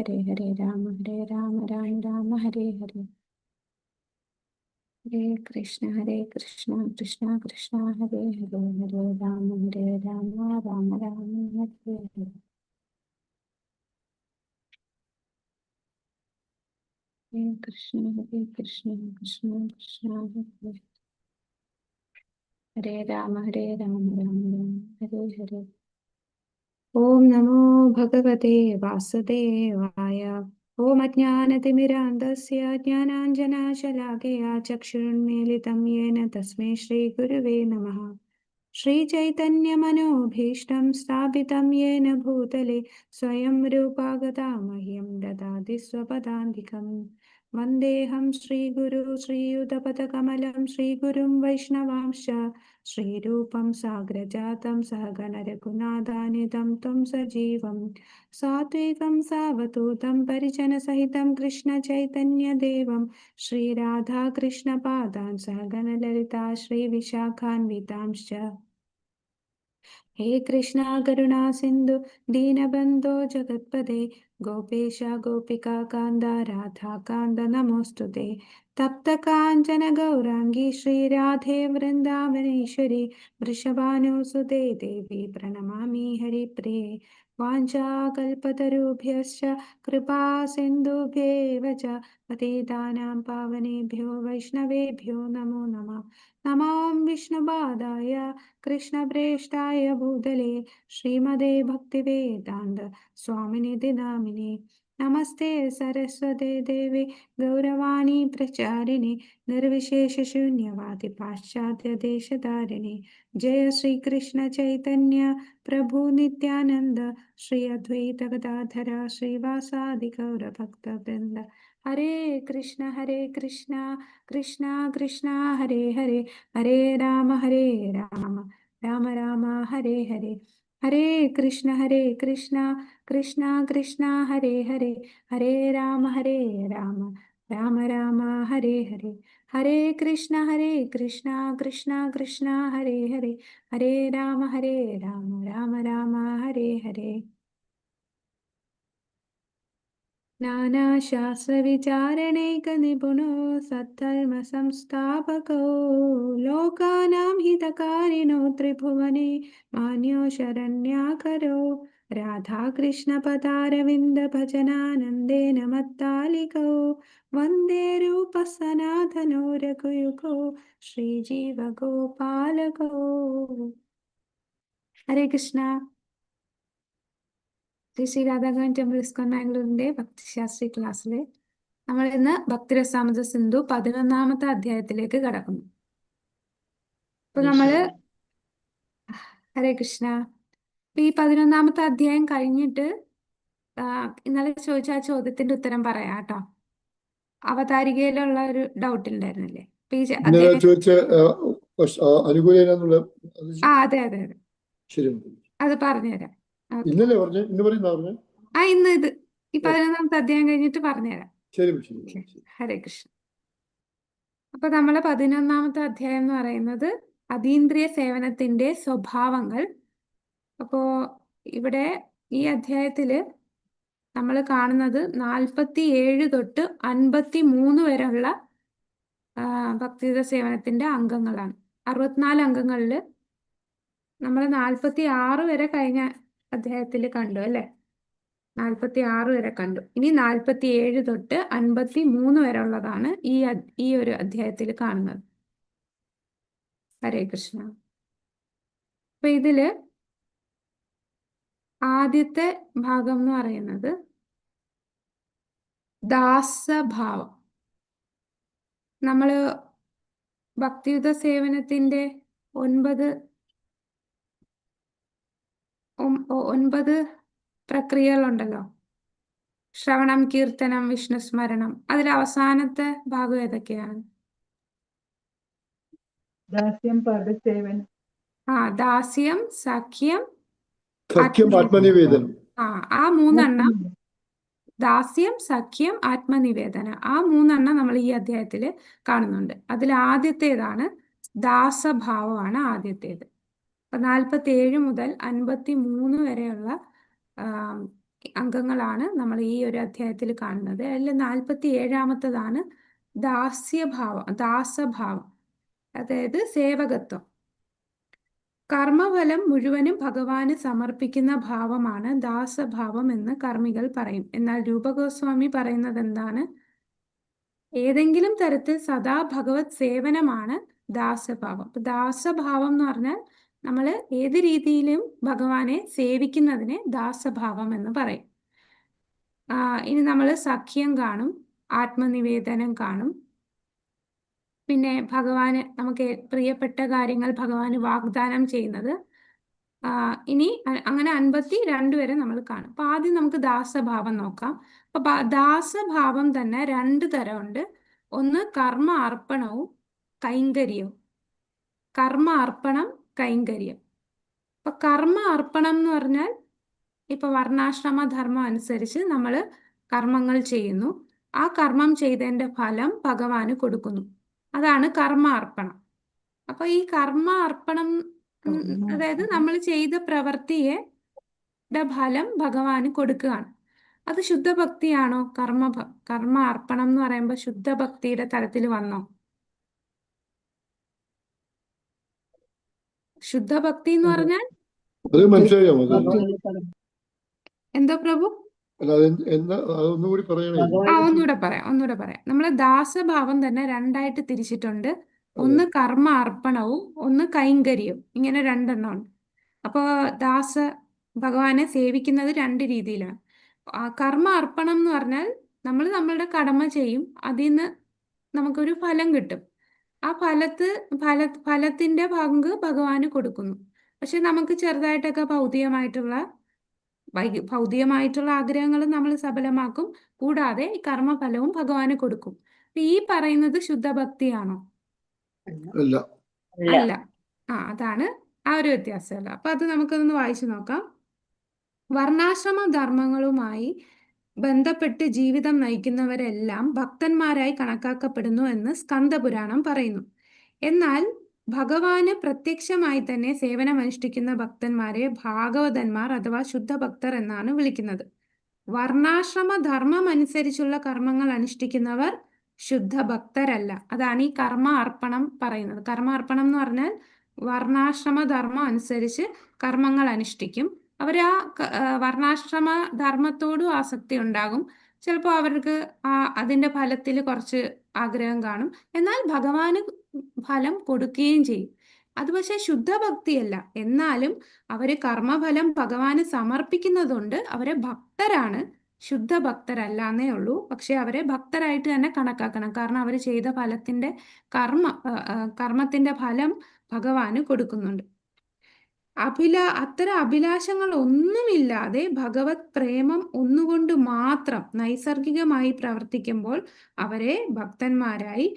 ഹരേ ഹരേ രാമ രാമ രാമ ഹരേ ഹരേ. ഹരേ കൃഷ്ണ കൃഷ്ണ കൃഷ്ണ ഹരേ ഹരേ ഹരേ രാമ രാമ രാമ ഹരേ ഹരേ. ഹരേ കൃഷ്ണ കൃഷ്ണ കൃഷ്ണ ഹരേ ഹരേ രാമ രാമ രാമ ഹരേ ഹരേ. ഓം നമോ ഭഗവതേ വാസുദേവായ. ഓം അജ്ഞാനതിമിരാന്ധസ്യ ജ്ഞാനാഞ്ജനശലാകയാ ചക്ഷുരുന്മീലിതം യേന തസ്മൈ ശ്രീഗുരുവേ നമഃ. ശ്രീചൈതന്യമനോഭീഷ്ടം സ്ഥാപിതം യേന ഭൂതലെ സ്വയം രൂപാ ഗതാ മഹ്യം ദദാതി സ്വപദാന്തികം. വന്ദേഹം ശ്രീഗുരു ശ്രീയുതപദകമലം ശ്രീഗുരും വൈഷ്ണവാംശ്ച ശ്രീരൂപം സാഗ്രജാതം സഹഗണ രഘുനാഥാനിധം ത്വം സജീവം സാത്വികം സാവധൂതം പരിജനസഹിതം കൃഷ്ണ ചൈതന്യദേവം ശ്രീരാധാകൃഷ്ണപാദാൻ സഹഗണ ലളിതാ ശ്രീവിശാഖാൻവിതാംശ്ച. ഹേ കൃഷ്ണ കരുണാ സിന്ധു ദീനബന്ധോ ജഗത്പദേ ഗോപേശ ഗോപികാ കാന്ത രാധാകാന്ത നമോസ്തുതേ. തപ്ത കാഞ്ചന ഗൗരാംഗി ശ്രീരാധേ വൃന്ദാവനേശ്വരി വൃഷഭാനുസുതേ ദേവി പ്രണമാമി ഹരിപ്രിയേ. വാഞ്ചാകൽപതരുഭ്യശ്ച കൃപാ സിന്ധുഭ്യേവ ച പതിതാനാം പാവനേഭ്യോ വൈഷ്ണവേഭ്യോ നമോ നമഃ. നമോ വിഷ്ണുപാദായ കൃഷ്ണപ്രേഷ്ഠായ ഭൂതലേ ശ്രീമതേ ഭക്തിവേദാന്ത സ്വാമിനിധി നാമിനെ. നമസ്തേ സരസ്വതേ ദേവി ഗൗരവാണി പ്രചാരിണി നിർവിശേഷ ശൂന്യവാദി പാശ്ചാത്യ ദേശധാരിണി. ജയ ശ്രീകൃഷ്ണ ചൈതന്യ പ്രഭു നിത്യാനന്ദ ശ്രീ അദ്വൈത ഗദാധര ശ്രീവാസാദി ഗൗരഭക്തവൃന്ദ. ഹരേ കൃഷ്ണ കൃഷ്ണ കൃഷ്ണ ഹരേ ഹരേ ഹരേ രാമ രാമ രാമ ഹരേ ഹരേ. ഹരേ കൃഷ്ണ കൃഷ്ണ കൃഷ്ണ ഹരേ ഹരേ ഹരേ രാമ രാമ രാമ ഹരേ ഹരേ. ഹരേ കൃഷ്ണ കൃഷ്ണ കൃഷ്ണ ഹരേ ഹരേ ഹരേ രാമ രാമ ഹരേ ഹരേ. നാനാശാസ്ത്രവിചാരണൈകനിപുണോ സദ്ധർമ്മസംസ്ഥാപകോ ലോകാനാം ഹിതകാരിണോ ത്രിഭുവനെ മാന്യോ ശരണ്യാകരോ. രാധാകൃഷ്ണപദാരവിന്ദ ഭജനാനന്ദേന മത്താലികോ വന്ദേ രൂപ സനാതനോ രഘുയുഗോ ശ്രീജീവഗോപാലകോ. ഹരേ കൃഷ്ണ. ശ്രീ രാധാകൃഷ്ണൻ ടെമ്പിൾ ഇസ്കോൺ ബാംഗ്ലൂരിന്റെ ഭക്തിശാസ്ത്രി ക്ലാസ്സില് നമ്മൾ ഇന്ന് ഭക്തിരസാമൃത സിന്ധു 11ാമത്തെ അധ്യായത്തിലേക്ക് കടക്കുന്നു. അപ്പൊ നമ്മള് ഹരേ കൃഷ്ണ. അപ്പൊ ഈ 11ാമത്തെ അധ്യായം കഴിഞ്ഞിട്ട് ഇന്നലെ ചോദിച്ച ആ ചോദ്യത്തിന്റെ ഉത്തരം പറയാം കേട്ടോ. അവതാരികയിലുള്ള ഒരു ഡൗട്ട് ഉണ്ടായിരുന്നില്ലേ? അതെ അത് പറഞ്ഞുതരാം. ഇന്ന് ഇത് ഈ 11ാമത്തെ അധ്യായം കഴിഞ്ഞിട്ട് പറഞ്ഞുതരാം. ഹരേ കൃഷ്ണ. അപ്പൊ നമ്മളെ 11ാമത്തെ അധ്യായം എന്ന് പറയുന്നത് അതീന്ദ്രിയ സേവനത്തിന്റെ സ്വഭാവങ്ങൾ. അപ്പോ ഇവിടെ ഈ അധ്യായത്തില് നമ്മൾ കാണുന്നത് 47 തൊട്ട് 53 വരെയുള്ള ഭക്തിയുത സേവനത്തിന്റെ അംഗങ്ങളാണ്. 64 അംഗങ്ങളിൽ നമ്മൾ 46 വരെ കഴിഞ്ഞ അധ്യായത്തിൽ കണ്ടു അല്ലെ? 46 വരെ കണ്ടു. ഇനി 47 തൊട്ട് 53 വരെ ഉള്ളതാണ് ഈ ഒരു അധ്യായത്തിൽ കാണുന്നത്. ഹരേ കൃഷ്ണ. അപ്പൊ ഇതില് ആദ്യത്തെ ഭാഗം എന്ന് പറയുന്നത് ദാസഭാവം. നമ്മള് ഭക്തിയുത സേവനത്തിന്റെ 9 പ്രക്രിയകളുണ്ടല്ലോ. ശ്രവണം, കീർത്തനം, വിഷ്ണുസ്മരണം. അതിൽ അവസാനത്തെ ഭാഗം ഏതൊക്കെയാണ്? ദാസ്യം, പാദസേവനം. ദാസ്യം, സഖ്യം, ആത്മനിവേദനം. ആ 3 എണ്ണം. ദാസ്യം, സഖ്യം, ആത്മനിവേദന. ആ 3 എണ്ണം നമ്മൾ ഈ അധ്യായത്തില് കാണുന്നുണ്ട്. അതിൽ ആദ്യത്തേതാണ് ദാസഭാവമാണ് ആദ്യത്തേത്. 47 മുതൽ 53 വരെയുള്ള അംഗങ്ങളാണ് നമ്മൾ ഈ ഒരു അധ്യായത്തിൽ കാണുന്നത്. അതിൽ 47-ാമത്തതാണ് ദാസഭാവം, അതായത് സേവകത്വം. കർമ്മഫലം മുഴുവനും ഭഗവാന് സമർപ്പിക്കുന്ന ഭാവമാണ് ദാസഭാവം എന്ന് കർമ്മികൾ പറയും. എന്നാൽ രൂപഗോസ്വാമി പറയുന്നത് എന്താണ്? ഏതെങ്കിലും തരത്തിൽ സദാ ഭഗവത് സേവനമാണ് ദാസഭാവം. അപ്പൊ ദാസഭാവം എന്ന് പറഞ്ഞാൽ നമ്മൾ ഏത് രീതിയിലും ഭഗവാനെ സേവിക്കുന്നതിനെ ദാസഭാവം എന്ന് പറയും. ഇനി നമ്മൾ സഖ്യം കാണും, ആത്മനിവേദനം കാണും, പിന്നെ ഭഗവാന് നമുക്ക് പ്രിയപ്പെട്ട കാര്യങ്ങൾ ഭഗവാന് വാഗ്ദാനം ചെയ്യുന്നത്. ഇനി അങ്ങനെ 52 വരെ നമ്മൾ കാണും. അപ്പൊ ആദ്യം നമുക്ക് ദാസഭാവം നോക്കാം. അപ്പൊ ദാസഭാവം തന്നെ 2 തരമുണ്ട്. ഒന്ന് കർമ്മ അർപ്പണവും കൈങ്കര്യവും. കർമ്മ അർപ്പണം, കൈങ്കര്യം. അപ്പൊ കർമ്മ അർപ്പണം എന്ന് പറഞ്ഞാൽ ഇപ്പൊ വർണ്ണാശ്രമ ധർമ്മം അനുസരിച്ച് നമ്മൾ കർമ്മങ്ങൾ ചെയ്യുന്നു. ആ കർമ്മം ചെയ്തതിന്റെ ഫലം ഭഗവാന് കൊടുക്കുന്നു. അതാണ് കർമ്മ അർപ്പണം. അപ്പൊ ഈ കർമ്മ അർപ്പണം അതായത് നമ്മൾ ചെയ്ത പ്രവൃത്തിയുടെ ഫലം ഭഗവാന് കൊടുക്കുകയാണ്. അത് ശുദ്ധഭക്തിയാണോ? കർമ്മ അർപ്പണം എന്ന് പറയുമ്പോൾ ശുദ്ധഭക്തിയുടെ തലത്തിൽ വന്നോ? ശുദ്ധഭക്തി എന്ന് പറഞ്ഞാൽ അത് മനസ്സിലായോ? എന്തോ പ്രഭു? അല്ല, അതൊന്നുകൂടി പറയണേ. ഒന്നുകൂടെ പറയാം. നമ്മളെ ദാസഭാവം തന്നെ 2ആയിട്ട് തിരിച്ചിട്ടുണ്ട്. ഒന്ന് കർമ്മ അർപ്പണവും ഒന്ന് കൈങ്കര്യവും. ഇങ്ങനെ 2 എണ്ണമുണ്ട്. അപ്പൊ ഭഗവാനെ സേവിക്കുന്നത് 2 രീതിയിലാണ്. കർമ്മ അർപ്പണം എന്ന് പറഞ്ഞാൽ നമ്മൾ നമ്മളുടെ കടമ ചെയ്യും, അതിൽ നിന്ന് നമുക്കൊരു ഫലം കിട്ടും. ആ ഫലത്തിന്റെ പങ്ക് ഭഗവാന് കൊടുക്കുന്നു. പക്ഷെ നമുക്ക് ചെറുതായിട്ടൊക്കെ ഭൗതികമായിട്ടുള്ള ആഗ്രഹങ്ങൾ നമ്മൾ സഫലമാക്കും. കൂടാതെ ഈ കർമ്മഫലവും ഭഗവാന് കൊടുക്കും. ഈ പറയുന്നത് ശുദ്ധഭക്തിയാണോ? അല്ല. അതാണ് ആ ഒരു വ്യത്യാസമല്ല. അപ്പൊ അത് നമുക്കൊന്ന് വായിച്ചു നോക്കാം. വർണ്ണാശ്രമ ധർമ്മങ്ങളുമായി ബന്ധപ്പെട്ട് ജീവിതം നയിക്കുന്നവരെല്ലാം ഭക്തന്മാരായി കണക്കാക്കപ്പെടുന്നു എന്ന് സ്കന്ദപുരാണം പറയുന്നു. എന്നാൽ ഭഗവാന് പ്രത്യക്ഷമായി തന്നെ സേവനമനുഷ്ഠിക്കുന്ന ഭക്തന്മാരെ ഭാഗവതന്മാർ അഥവാ ശുദ്ധഭക്തർ എന്നാണ് വിളിക്കുന്നത്. വർണ്ണാശ്രമ ധർമ്മം അനുസരിച്ചുള്ള കർമ്മങ്ങൾ അനുഷ്ഠിക്കുന്നവർ ശുദ്ധഭക്തരല്ല. അതാണ് ഈ കർമ്മ അർപ്പണം പറയുന്നത്. കർമ്മ അർപ്പണം എന്ന് പറഞ്ഞാൽ വർണ്ണാശ്രമ ധർമ്മം അനുസരിച്ച് കർമ്മങ്ങൾ അനുഷ്ഠിക്കും. അവർ ആ വർണ്ണാശ്രമ ധർമ്മത്തോടും ആസക്തി ഉണ്ടാകും. ചിലപ്പോൾ അവർക്ക് അതിന്റെ ഫലത്തിൽ കുറച്ച് ആഗ്രഹം കാണും. എന്നാൽ ഭഗവാന് ഫലം കൊടുക്കുകയും ചെയ്യും. അത് പക്ഷെ ശുദ്ധഭക്തിയല്ല. എന്നാലും അവര് കർമ്മഫലം ഭഗവാന് സമർപ്പിക്കുന്നതുകൊണ്ട് അവരെ ഭക്തരാണ്, ശുദ്ധഭക്തരല്ല എന്നേ ഉള്ളൂ. പക്ഷെ അവരെ ഭക്തരായിട്ട് തന്നെ കണക്കാക്കണം. കാരണം അവർ ചെയ്ത കർമ്മത്തിന്റെ ഫലം ഭഗവാന് കൊടുക്കുന്നുണ്ട്. അത്തരം അഭിലാഷങ്ങൾ ഒന്നുമില്ലാതെ ഭഗവത് പ്രേമം ഒന്നുകൊണ്ട് മാത്രം നൈസർഗികമായി പ്രവർത്തിക്കുമ്പോൾ അവരെ ഭക്തന്മാരായി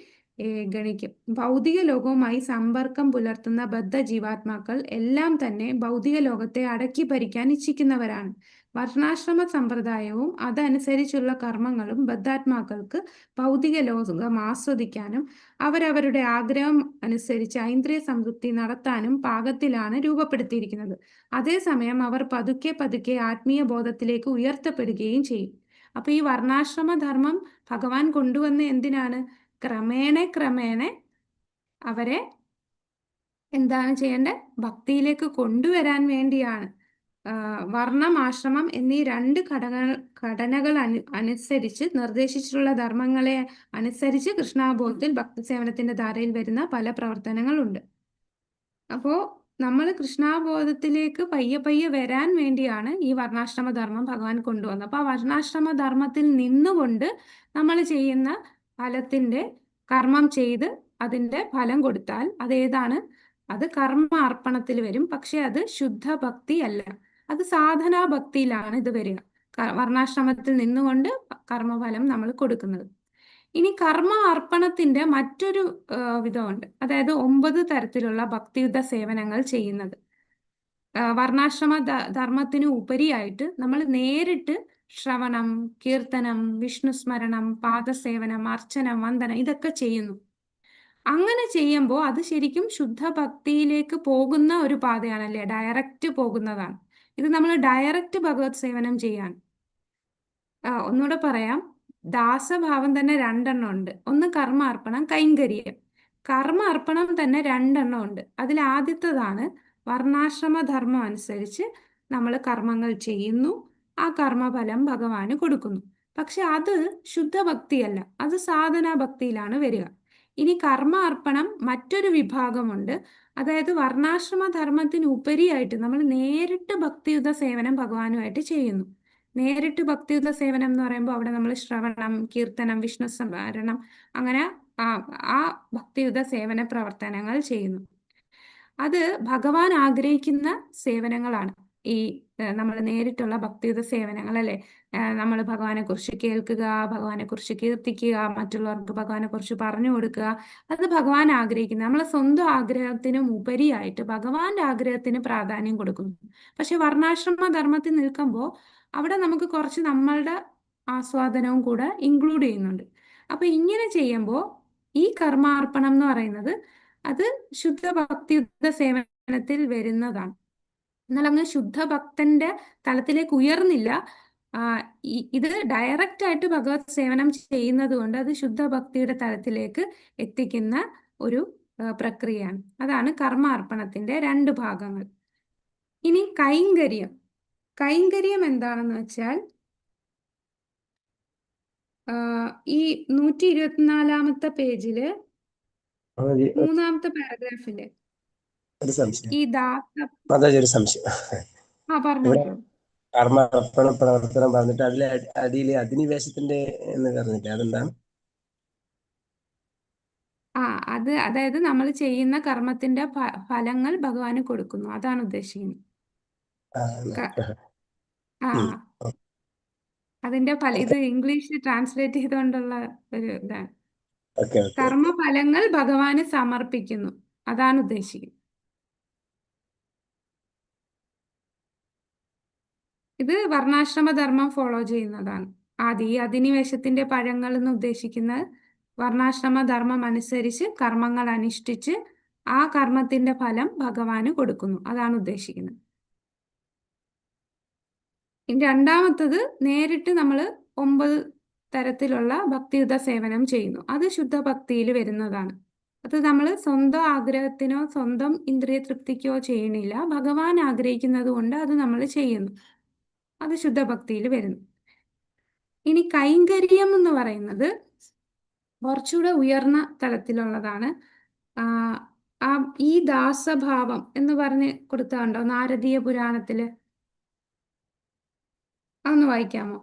ഗണിക്കും. ഭൗതിക ലോകവുമായി സമ്പർക്കം പുലർത്തുന്ന ബദ്ധ ജീവാത്മാക്കൾ എല്ലാം തന്നെ ഭൗതിക ലോകത്തെ അടക്കി ഭരിക്കാൻ ഇച്ഛിക്കുന്നവരാണ്. വർണ്ണാശ്രമ സമ്പ്രദായവും അതനുസരിച്ചുള്ള കർമ്മങ്ങളും ബദ്ധാത്മാക്കൾക്ക് ഭൗതിക ലോകം ആസ്വദിക്കാനും അവരവരുടെ ആഗ്രഹം അനുസരിച്ച് ഐന്ദ്രിയ സംതൃപ്തി നടത്താനും പാകത്തിലാണ് രൂപപ്പെടുത്തിയിരിക്കുന്നത്. അതേസമയം അവർ പതുക്കെ പതുക്കെ ആത്മീയ ബോധത്തിലേക്ക് ഉയർത്തപ്പെടുകയും ചെയ്യും. അപ്പൊ ഈ വർണ്ണാശ്രമ ധർമ്മം ഭഗവാൻ കൊണ്ടുവന്ന എന്തിനാണ്? ക്രമേണ അവരെ എന്താണ് ചെയ്യേണ്ടത്? ഭക്തിയിലേക്ക് കൊണ്ടുവരാൻ വേണ്ടിയാണ്. വർണ്ണം, ആശ്രമം എന്നീ 2 ഘടനകൾ അനുസരിച്ച് നിർദ്ദേശിച്ചിട്ടുള്ള ധർമ്മങ്ങളെ അനുസരിച്ച് കൃഷ്ണാബോധത്തിൽ ഭക്തി സേവനത്തിന്റെ ധാരയിൽ വരുന്ന പല പ്രവർത്തനങ്ങളുണ്ട്. അപ്പോ നമ്മൾ കൃഷ്ണാബോധത്തിലേക്ക് പയ്യെ വരാൻ വേണ്ടിയാണ് ഈ വർണ്ണാശ്രമ ധർമ്മം ഭഗവാൻ കൊണ്ടുവന്നത്. അപ്പൊ ആ വർണ്ണാശ്രമ ധർമ്മത്തിൽ നിന്നുകൊണ്ട് നമ്മൾ ചെയ്യുന്ന ഫലത്തിന്റെ കർമ്മം ചെയ്ത് അതിന്റെ ഫലം കൊടുത്താൽ അതേതാണ്? അത് കർമ്മ അർപ്പണത്തിൽ വരും. പക്ഷെ അത് ശുദ്ധ ഭക്തി അല്ല, അത് സാധനാ ഭക്തിയിലാണ് ഇത് വരിക. വർണ്ണാശ്രമത്തിൽ നിന്നുകൊണ്ട് കർമ്മഫലം നമ്മൾ കൊടുക്കുന്നത്. ഇനി കർമ്മ അർപ്പണത്തിന്റെ മറ്റൊരു വിധമുണ്ട്. അതായത് 9 തരത്തിലുള്ള ഭക്തിയുദ്ധ സേവനങ്ങൾ ചെയ്യുന്നത്. വർണ്ണാശ്രമ ധർമ്മത്തിനു ഉപരിയായിട്ട് നമ്മൾ നേരിട്ട് ശ്രവണം, കീർത്തനം, വിഷ്ണുസ്മരണം, പാദസേവനം, അർച്ചനം, വന്ദനം ഇതൊക്കെ ചെയ്യുന്നു. അങ്ങനെ ചെയ്യുമ്പോൾ അത് ശരിക്കും ശുദ്ധഭക്തിയിലേക്ക് പോകുന്ന ഒരു പാതയാണല്ലേ? ഡയറക്റ്റ് പോകുന്നതാണ്. ഇത് നമ്മൾ ഡയറക്റ്റ് ഭഗവത് സേവനം ചെയ്യാൻ. ഒന്നുകൂടെ പറയാം. ദാസഭാവം തന്നെ രണ്ടെണ്ണം ഉണ്ട്. ഒന്ന് കർമാർപ്പണം, കൈങ്കര്യം. കർമാർപ്പണം തന്നെ രണ്ടെണ്ണം ഉണ്ട്. അതിൽ ആദ്യത്തേതാണ് വർണ്ണാശ്രമ ധർമ്മം അനുസരിച്ച് നമ്മൾ കർമ്മങ്ങൾ ചെയ്യുന്നു, ആ കർമ്മഫലം ഭഗവാന് കൊടുക്കുന്നു. പക്ഷെ അത് ശുദ്ധഭക്തിയല്ല, അത് സാധനാ ഭക്തിയിലാണ് വരിക. ഇനി കർമ്മ അർപ്പണം മറ്റൊരു വിഭാഗമുണ്ട്. അതായത് വർണ്ണാശ്രമ ധർമ്മത്തിന് ഉപരിയായിട്ട് നമ്മൾ നേരിട്ട് ഭക്തിയുത സേവനം ഭഗവാനുമായിട്ട് ചെയ്യുന്നു. നേരിട്ട് ഭക്തിയുത സേവനം എന്ന് പറയുമ്പോൾ അവിടെ നമ്മൾ ശ്രവണം, കീർത്തനം, വിഷ്ണു സ്മരണം, അങ്ങനെ ആ ആ ഭക്തിയുത സേവന പ്രവർത്തനങ്ങൾ ചെയ്യുന്നു. അത് ഭഗവാൻ ആഗ്രഹിക്കുന്ന സേവനങ്ങളാണ്. ഈ നമ്മൾ നേരിട്ടുള്ള ഭക്തിയുത സേവനങ്ങൾ അല്ലേ. നമ്മൾ ഭഗവാനെ കുറിച്ച് കേൾക്കുക, ഭഗവാനെ കുറിച്ച് കീർത്തിക്കുക, മറ്റുള്ളവർക്ക് ഭഗവാനെ കുറിച്ച് പറഞ്ഞു കൊടുക്കുക, അത് ഭഗവാൻ ആഗ്രഹിക്കുന്ന, നമ്മളെ സ്വന്തം ആഗ്രഹത്തിനും ഉപരിയായിട്ട് ഭഗവാന്റെ ആഗ്രഹത്തിന് പ്രാധാന്യം കൊടുക്കുന്നു. പക്ഷെ വർണ്ണാശ്രമ ധർമ്മത്തിൽ നിൽക്കുമ്പോൾ അവിടെ നമുക്ക് കുറച്ച് നമ്മളുടെ ആസ്വാദനവും കൂടെ ഇൻക്ലൂഡ് ചെയ്യുന്നുണ്ട്. അപ്പൊ ഇങ്ങനെ ചെയ്യുമ്പോൾ ഈ കർമാർപ്പണം എന്ന് പറയുന്നത് അത് ശുദ്ധ ഭക്തിയുദ്ധ സേവനത്തിൽ വരുന്നതാണ്. എന്നാൽ അങ്ങ് ശുദ്ധഭക്തന്റെ തലത്തിലേക്ക് ഉയർന്നില്ല. ഇത് ഡയറക്റ്റ് ആയിട്ട് ഭഗവത് സേവനം ചെയ്യുന്നത് കൊണ്ട് അത് ശുദ്ധഭക്തിയുടെ തലത്തിലേക്ക് എത്തിക്കുന്ന ഒരു പ്രക്രിയയാണ്. അതാണ് കർമാർപ്പണത്തിന്റെ രണ്ട് ഭാഗങ്ങൾ. ഇനി കൈങ്കര്യം. കൈങ്കര്യം എന്താണെന്ന് വെച്ചാൽ ഈ 124-ാമത്തെ പേജില് മൂന്നാമത്തെ പാരഗ്രാഫില് ഒരു സംശയം, ഈ ദാസ ഒരു സംശയം. പറഞ്ഞോളൂ. കർമ്മർപ്പണ പ്രവർത്തനം പറഞ്ഞിട്ട് അതിലെ അടിയില് അധിനിവേശത്തിന്റെ എന്ന് പറഞ്ഞിട്ട് അതെന്താണ്? അതായത് നമ്മൾ ചെയ്യുന്ന കർമ്മത്തിന്റെ ഫലങ്ങൾ ഭഗവാന് കൊടുക്കുന്നു, അതാണ് ഉദ്ദേശിക്കുന്നത്. അതിന്റെ ഇത് ഇംഗ്ലീഷിൽ ട്രാൻസ്ലേറ്റ് ചെയ്തുകൊണ്ടുള്ള ഒരു ഇതാണ്. കർമ്മഫലങ്ങൾ ഭഗവാന് സമർപ്പിക്കുന്നു, അതാണ് ഉദ്ദേശിക്കുന്നത്. ഇത് വർണ്ണാശ്രമധർമ്മം ഫോളോ ചെയ്യുന്നതാണ്. ഈ അധിനിവേശത്തിന്റെ പഴങ്ങൾ എന്ന് ഉദ്ദേശിക്കുന്നത് വർണ്ണാശ്രമധർമ്മം അനുസരിച്ച് കർമ്മങ്ങൾ അനുഷ്ഠിച്ച് ആ കർമ്മത്തിന്റെ ഫലം ഭഗവാന് കൊടുക്കുന്നു, അതാണ് ഉദ്ദേശിക്കുന്നത്. ഇനി രണ്ടാമത്തത് നേരിട്ട് നമ്മൾ 9 തരത്തിലുള്ള ഭക്തിയുത സേവനം ചെയ്യുന്നു. അത് ശുദ്ധഭക്തിയിൽ വരുന്നതാണ്. അത് നമ്മൾ സ്വന്തം ആഗ്രഹത്തിനോ സ്വന്തം ഇന്ദ്രിയ തൃപ്തിക്കോ ചെയ്യണില്ല, ഭഗവാൻ ആഗ്രഹിക്കുന്നത് കൊണ്ട് അത് നമ്മൾ ചെയ്യുന്നു. അത് ശുദ്ധഭക്തിയിൽ വരുന്നു. ഇനി കൈങ്കര്യം എന്ന് പറയുന്നത് കുറച്ചുകൂടെ ഉയർന്ന തലത്തിലുള്ളതാണ്. ഈ ദാസഭാവം എന്ന് പറഞ്ഞ് കൊടുത്താണ്ടോ നാരദീയ പുരാണത്തില്? അതൊന്ന് വായിക്കാമോ?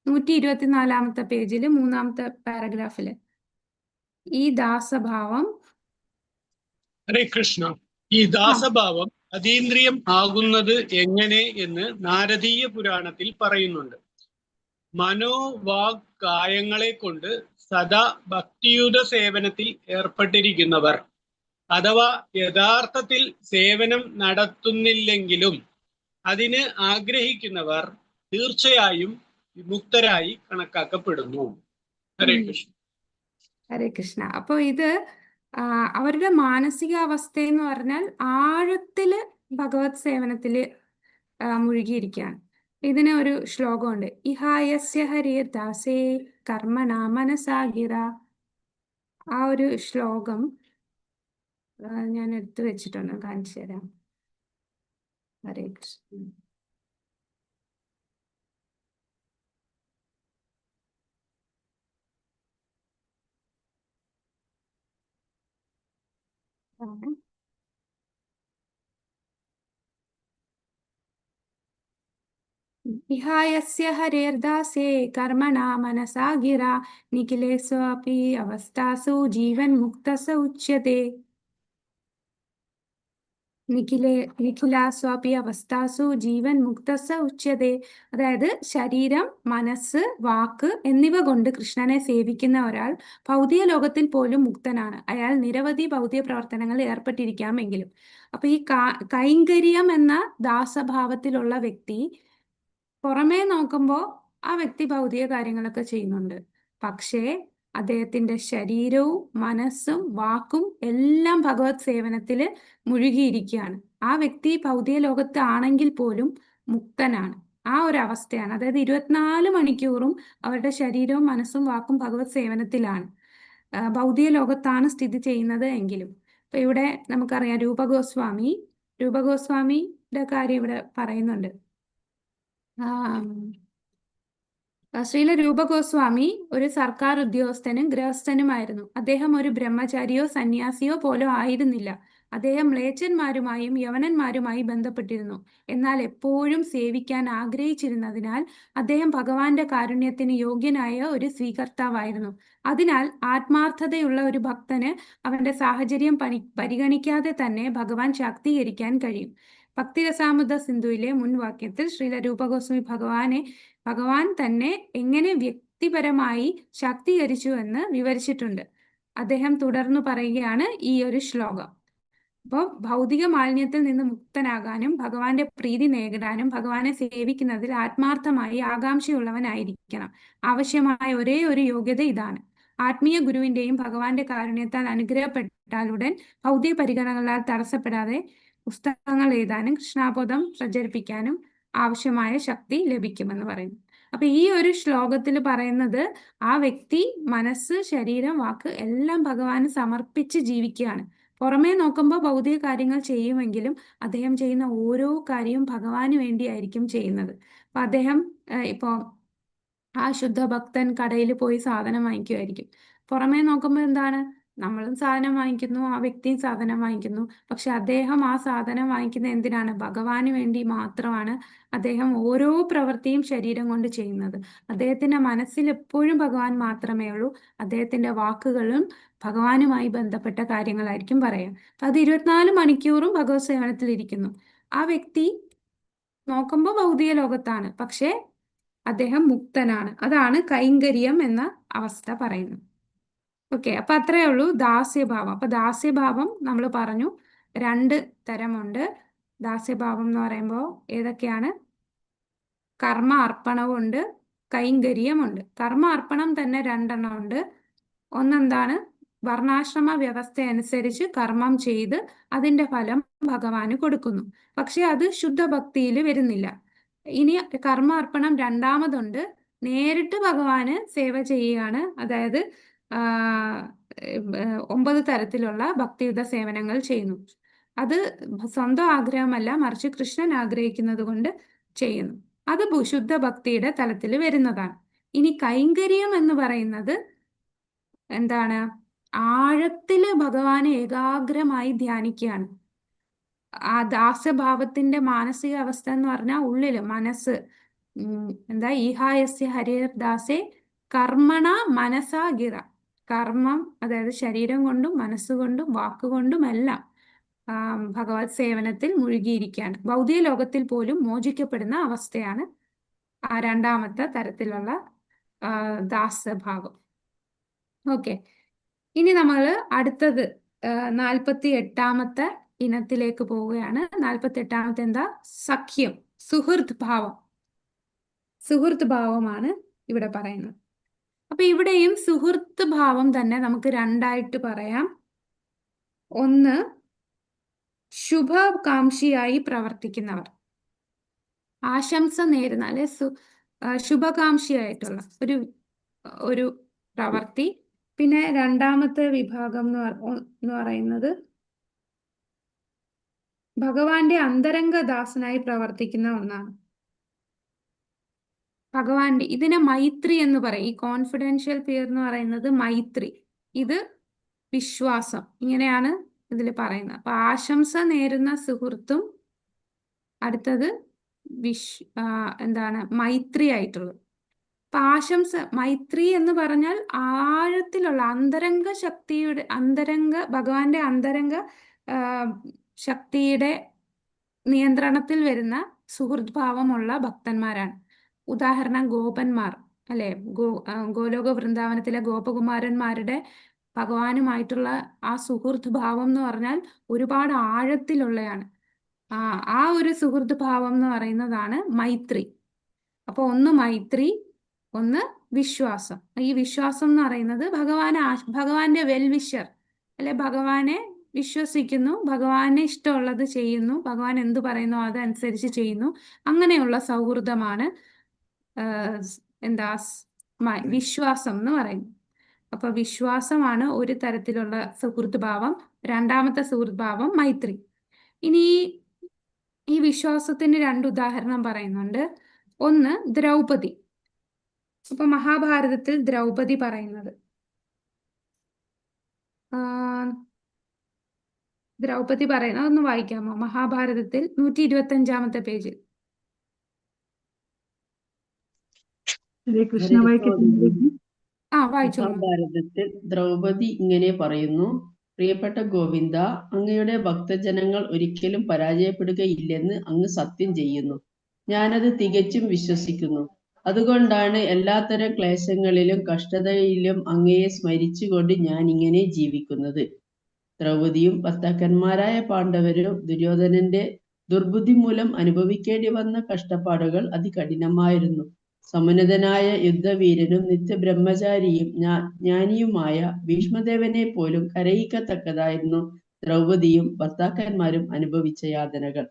124-ാമത്തെ പേജില് 3-ാമത്തെ പാരഗ്രാഫില് ഈ ദാസഭാവം. ഹരേ കൃഷ്ണ. ഈ ദാസഭാവം അതീന്ദ്രിയം ആകുന്നത് എങ്ങനെ എന്ന് നാരദീയ പുരാണത്തിൽ പറയുന്നുണ്ട്. മനോവാക് കായങ്ങളെ കൊണ്ട് സദാ ഭക്തിയുത സേവനത്തിൽ ഏർപ്പെട്ടിരിക്കുന്നവർ, അഥവാ യഥാർത്ഥത്തിൽ സേവനം നടത്തുന്നില്ലെങ്കിലും അതിന് ആഗ്രഹിക്കുന്നവർ തീർച്ചയായും വിമുക്തരായി കണക്കാക്കപ്പെടുന്നു. ഹരേ കൃഷ്ണ. ഹരേ കൃഷ്ണ. അപ്പൊ ഇത് അവരുടെ മാനസികാവസ്ഥ എന്ന് പറഞ്ഞാൽ ആഴത്തില് ഭഗവത് സേവനത്തില് മുഴുകിയിരിക്കുകയാണ്. ഇതിന് ഒരു ശ്ലോകമുണ്ട്. ഇഹായസ്യ ഹരിർ ദാസേ കർമ്മണ മനസാഗിര. ആ ഒരു ശ്ലോകം ഞാൻ എടുത്തു വെച്ചിട്ടുണ്ട്, കാണിച്ചു തരാം. ഹരേ കൃഷ്ണ. ഇഹായസ്യ ഹരേർദാസേ കർമ്മണ മനസാ ഗിര നിഖിലേസ്വാപി അവസ്ഥാസു ജീവൻ മുക്തസ ഉച്യത്തെ. നിഖിലാസ്വാപി അവസ്ഥാസു ജീവൻ മുക്തസ ഉച്യത്തെ. അതായത് ശരീരം, മനസ്സ്, വാക്ക് എന്നിവ കൊണ്ട് കൃഷ്ണനെ സേവിക്കുന്ന ഒരാൾ ഭൗതിക ലോകത്തിൽ പോലും മുക്തനാണ്. അയാൾ നിരവധി ഭൗതിക പ്രവർത്തനങ്ങളിൽ ഏർപ്പെട്ടിരിക്കാമെങ്കിലും. അപ്പൊ ഈ കൈങ്കര്യം എന്ന ദാസഭാവത്തിലുള്ള വ്യക്തി പുറമേ നോക്കുമ്പോൾ ആ വ്യക്തി ഭൗതിക കാര്യങ്ങളൊക്കെ ചെയ്യുന്നുണ്ട്. പക്ഷേ അദ്ദേഹത്തിന്റെ ശരീരവും മനസ്സും വാക്കും എല്ലാം ഭഗവത് സേവനത്തിൽ മുഴുകിയിരിക്കുകയാണ്. ആ വ്യക്തി ഭൗതിക ലോകത്ത് ആണെങ്കിൽ പോലും മുക്തനാണ്. ആ ഒരു അവസ്ഥയാണ്. അതായത് 24 മണിക്കൂറും അവരുടെ ശരീരവും മനസ്സും വാക്കും ഭഗവത് സേവനത്തിലാണ്, ഭൗതിക ലോകത്താണ് സ്ഥിതി ചെയ്യുന്നത് എങ്കിലും. ഇപ്പൊ ഇവിടെ നമുക്കറിയാം രൂപഗോസ്വാമിയുടെ കാര്യം ഇവിടെ പറയുന്നുണ്ട്. ശ്രീല രൂപഗോസ്വാമി ഒരു സർക്കാർ ഉദ്യോഗസ്ഥനും ഗൃഹസ്ഥനുമായിരുന്നു. അദ്ദേഹം ഒരു ബ്രഹ്മചാരിയോ സന്യാസിയോ പോലോ ആയിരുന്നില്ല. അദ്ദേഹം മ്ലേച്ഛന്മാരുമായും യവനന്മാരുമായി ബന്ധപ്പെട്ടിരുന്നു. എന്നാൽ എപ്പോഴും സേവിക്കാൻ ആഗ്രഹിച്ചിരുന്നതിനാൽ അദ്ദേഹം ഭഗവാന്റെ കാരുണ്യത്തിന് യോഗ്യനായ ഒരു സ്വീകർത്താവായിരുന്നു. അതിനാൽ ആത്മാർത്ഥതയുള്ള ഒരു ഭക്തന് അവന്റെ സാഹചര്യം പരിഗണിക്കാതെ തന്നെ ഭഗവാൻ ശാക്തീകരിക്കാൻ കഴിയും. ഭക്തിരസാമൃത സിന്ധുവിലെ മുൻ വാക്യത്തിൽ ശ്രീല രൂപഗോസ്വാമി ഭഗവാൻ തന്നെ എങ്ങനെ വ്യക്തിപരമായി ശാക്തീകരിച്ചു എന്ന് വിവരിച്ചിട്ടുണ്ട്. അദ്ദേഹം തുടർന്ന് പറയുകയാണ് ഈ ഒരു ശ്ലോകം. അപ്പോൾ ഭൗതിക മാലിന്യത്തിൽ നിന്ന് മുക്തനാകാനും ഭഗവാന്റെ പ്രീതി നേടാനും ഭഗവാനെ സേവിക്കുന്നതിൽ ആത്മാർത്ഥമായി ആകാംക്ഷയുള്ളവനായിരിക്കണം. ആവശ്യമായ ഒരേ ഒരു യോഗ്യത ഇതാണ്. ആത്മീയ ഗുരുവിന്റെയും ഭഗവാന്റെ കാരുണ്യത്താൽ അനുഗ്രഹപ്പെട്ടാലുടൻ ഭൗതിക പരിഗണനകളാൽ തടസ്സപ്പെടാതെ പുസ്തകങ്ങൾ എഴുതാനും കൃഷ്ണാബോധം പ്രചരിപ്പിക്കാനും ആവശ്യമായ ശക്തി ലഭിക്കുമെന്ന് പറയുന്നു. അപ്പൊ ഈ ഒരു ശ്ലോകത്തിൽ പറയുന്നത് ആ വ്യക്തി മനസ്സ്, ശരീരം, വാക്ക് എല്ലാം ഭഗവാന് സമർപ്പിച്ച് ജീവിക്കുകയാണ്. പുറമേ നോക്കുമ്പോൾ ഭൗതിക കാര്യങ്ങൾ ചെയ്യുമെങ്കിലും അദ്ദേഹം ചെയ്യുന്ന ഓരോ കാര്യവും ഭഗവാന് വേണ്ടിയായിരിക്കും ചെയ്യുന്നത്. അപ്പൊ അദ്ദേഹം ഇപ്പോ ആ ശുദ്ധ ഭക്തൻ കടയിൽ പോയി സാധനം വാങ്ങിക്കുമായിരിക്കും. പുറമേ നോക്കുമ്പോൾ എന്താണ്, നമ്മളും സാധനം വാങ്ങിക്കുന്നു, ആ വ്യക്തിയും സാധനം വാങ്ങിക്കുന്നു. പക്ഷെ അദ്ദേഹം ആ സാധനം വാങ്ങിക്കുന്നത് എന്തിനാണ്? ഭഗവാന് വേണ്ടി മാത്രമാണ് അദ്ദേഹം ഓരോ പ്രവൃത്തിയും ശരീരം കൊണ്ട് ചെയ്യുന്നത്. അദ്ദേഹത്തിന്റെ മനസ്സിൽ എപ്പോഴും ഭഗവാൻ മാത്രമേ ഉള്ളൂ. അദ്ദേഹത്തിന്റെ വാക്കുകളും ഭഗവാനുമായി ബന്ധപ്പെട്ട കാര്യങ്ങളായിരിക്കും പറയാം. അപ്പൊ അത് 24 മണിക്കൂറും ഭഗവത് സേവനത്തിൽ ഇരിക്കുന്നു. ആ വ്യക്തി നോക്കുമ്പോൾ ഭൗതിക ലോകത്താണ്, പക്ഷെ അദ്ദേഹം മുക്തനാണ്. അതാണ് കൈങ്കര്യം എന്ന അവസ്ഥ പറയുന്നത്. ഓക്കെ, അപ്പൊ അത്രയേ ഉള്ളൂ ദാസ്യഭാവം. അപ്പൊ ദാസ്യഭാവം നമ്മൾ പറഞ്ഞു 2 തരമുണ്ട്. ദാസ്യഭാവം എന്ന് പറയുമ്പോൾ ഏതൊക്കെയാണ്? കർമ്മ അർപ്പണവുമുണ്ട്, കൈങ്കര്യമുണ്ട്. കർമ്മ അർപ്പണം തന്നെ 2 എണ്ണം ഉണ്ട്. ഒന്നെന്താണ്? വർണ്ണാശ്രമ വ്യവസ്ഥ അനുസരിച്ച് കർമ്മം ചെയ്ത് അതിന്റെ ഫലം ഭഗവാന് കൊടുക്കുന്നു. പക്ഷെ അത് ശുദ്ധഭക്തിയിൽ വരുന്നില്ല. ഇനി കർമ്മ അർപ്പണം രണ്ടാമതുണ്ട്. നേരിട്ട് ഭഗവാന് സേവ ചെയ്യുകയാണ്. അതായത് 9 തരത്തിലുള്ള ഭക്തിയുത സേവനങ്ങൾ ചെയ്യുന്നു. അത് സ്വന്തം ആഗ്രഹമല്ല, മറിച്ച് കൃഷ്ണൻ ആഗ്രഹിക്കുന്നത് കൊണ്ട് ചെയ്യുന്നു. അത് ശുദ്ധ ഭക്തിയുടെ തലത്തിൽ വരുന്നതാണ്. ഇനി കൈങ്കര്യം എന്ന് പറയുന്നത് എന്താണ്? ആഴത്തില് ഭഗവാനെ ഏകാഗ്രമായി ധ്യാനിക്കുകയാണ്. ആ ദാസ്യഭാവത്തിന്റെ മാനസിക അവസ്ഥ എന്ന് പറഞ്ഞാൽ ഉള്ളില് മനസ്സ് എന്താ? ഈഹായസ്യ ഹരിർ ദാസേ കർമ്മണ മനസാ ഗിറ. കർമ്മം, അതായത് ശരീരം കൊണ്ടും മനസ്സുകൊണ്ടും വാക്കുകൊണ്ടും എല്ലാം ഭഗവത് സേവനത്തിൽ മുഴുകിയിരിക്കുകയാണ്. ഭൗതിക ലോകത്തിൽ പോലും മോചിക്കപ്പെടുന്ന അവസ്ഥയാണ് ആ രണ്ടാമത്തെ തരത്തിലുള്ള ദാസ്യഭാവം. ഓക്കെ, ഇനി നമ്മൾ അടുത്തത് 48ാമത്തെ ഇനത്തിലേക്ക് പോവുകയാണ്. 48ാമത്തെ എന്താ? സഖ്യം, സുഹൃത്ത് ഭാവം. സുഹൃത്ത് ഭാവമാണ് ഇവിടെ പറയുന്നത്. അപ്പൊ ഇവിടെയും സുഹൃത്ത് ഭാവം തന്നെ നമുക്ക് 2ആയിട്ട് പറയാം. ഒന്ന്, ശുഭകാംക്ഷിയായി പ്രവർത്തിക്കുന്നവർ, ആശംസ നേരുന്ന അല്ലെ ശുഭകാംക്ഷിയായിട്ടുള്ള ഒരു പ്രവൃത്തി. പിന്നെ രണ്ടാമത്തെ വിഭാഗം എന്ന് പറയുന്നത് ഭഗവാന്റെ അന്തരംഗദാസനായി പ്രവർത്തിക്കുന്ന ഒന്നാണ്. ഭഗവാന്റെ ഇതിനെ മൈത്രി എന്ന് പറയും. ഈ കോൺഫിഡൻഷ്യൽ ഫിയർ എന്ന് പറയുന്നത് മൈത്രി, ഇത് വിശ്വാസം, ഇങ്ങനെയാണ് ഇതിൽ പറയുന്നത്. അപ്പൊ ആശംസ നേരുന്ന സുഹൃത്തും അടുത്തത് എന്താണ്? മൈത്രി ആയിട്ടുള്ളത്. അപ്പൊ മൈത്രി എന്ന് പറഞ്ഞാൽ ആഴത്തിലുള്ള അന്തരംഗ ശക്തിയുടെ ഭഗവാന്റെ അന്തരംഗ ശക്തിയുടെ നിയന്ത്രണത്തിൽ വരുന്ന സുഹൃത്ത് ഭാവമുള്ള ഭക്തന്മാരാണ്. ഉദാഹരണം ഗോപന്മാർ അല്ലെ, ഗോലോക വൃന്ദാവനത്തിലെ ഗോപകുമാരന്മാരുടെ ഭഗവാനുമായിട്ടുള്ള ആ സുഹൃത്ത് ഭാവം എന്ന് പറഞ്ഞാൽ ഒരുപാട് ആഴത്തിലുള്ളതാണ്. ആ ഒരു സുഹൃത്ത് ഭാവം എന്ന് പറയുന്നതാണ് മൈത്രി. അപ്പൊ ഒന്ന് മൈത്രി, ഒന്ന് വിശ്വാസം. ഈ വിശ്വാസം എന്ന് പറയുന്നത് ഭഗവാന്റെ വെൽവിഷർ അല്ലെ, ഭഗവാനെ വിശ്വസിക്കുന്നു, ഭഗവാന് ഇഷ്ടമുള്ളത് ചെയ്യുന്നു, ഭഗവാൻ എന്ത് പറയുന്നു അതനുസരിച്ച് ചെയ്യുന്നു. അങ്ങനെയുള്ള സൗഹൃദമാണ് എന്താ വിശ്വാസം എന്ന് പറയുന്നത്. അപ്പൊ വിശ്വാസമാണ് ഒരു തരത്തിലുള്ള സുഹൃത്ത് ഭാവം. രണ്ടാമത്തെ സുഹൃത്ത് ഭാവം മൈത്രി. ഇനി ഈ വിശ്വാസത്തിന് രണ്ട് ഉദാഹരണം പറയുന്നുണ്ട്. ഒന്ന് ദ്രൗപദി. അപ്പൊ മഹാഭാരതത്തിൽ ദ്രൗപദി പറയുന്നത് ദ്രൗപദി പറയുന്നത് ഒന്ന് വായിക്കാമോ? മഹാഭാരതത്തിൽ 125-ാമത്തെ പേജിൽ. ഹരേ കൃഷ്ണ വായിക്കട്ടെ. വായിച്ചോളൂ. മഹാഭാരതത്തിൽ ദ്രൗപദി ഇങ്ങനെ പറയുന്നു: പ്രിയപ്പെട്ട ഗോവിന്ദ, അങ്ങയുടെ ഭക്തജനങ്ങൾ ഒരിക്കലും പരാജയപ്പെടുകയില്ലെന്ന് അങ്ങ് സത്യം ചെയ്യുന്നു. ഞാനത് തികച്ചും വിശ്വസിക്കുന്നു. അതുകൊണ്ടാണ് എല്ലാത്തരം ക്ലേശങ്ങളിലും കഷ്ടതയിലും അങ്ങയെ സ്മരിച്ചുകൊണ്ട് ഞാൻ ഇങ്ങനെ ജീവിക്കുന്നത്. ദ്രൗപദിയും ഭർത്താക്കന്മാരായ പാണ്ഡവരും ദുര്യോധനന്റെ ദുർബുദ്ധി മൂലം അനുഭവിക്കേണ്ടി വന്ന കഷ്ടപ്പാടുകൾ അതികഠിനമായിരുന്നു. സമുന്നതനായ യുദ്ധവീരനും നിത്യബ്രഹ്മചാരിയും ജ്ഞാനിയുമായ ഭീഷ്മദേവനെ പോലും കരയിക്കത്തക്കതായിരുന്നു ദ്രൗപദിയും ഭർത്താക്കന്മാരും അനുഭവിച്ച യാതനകൾ.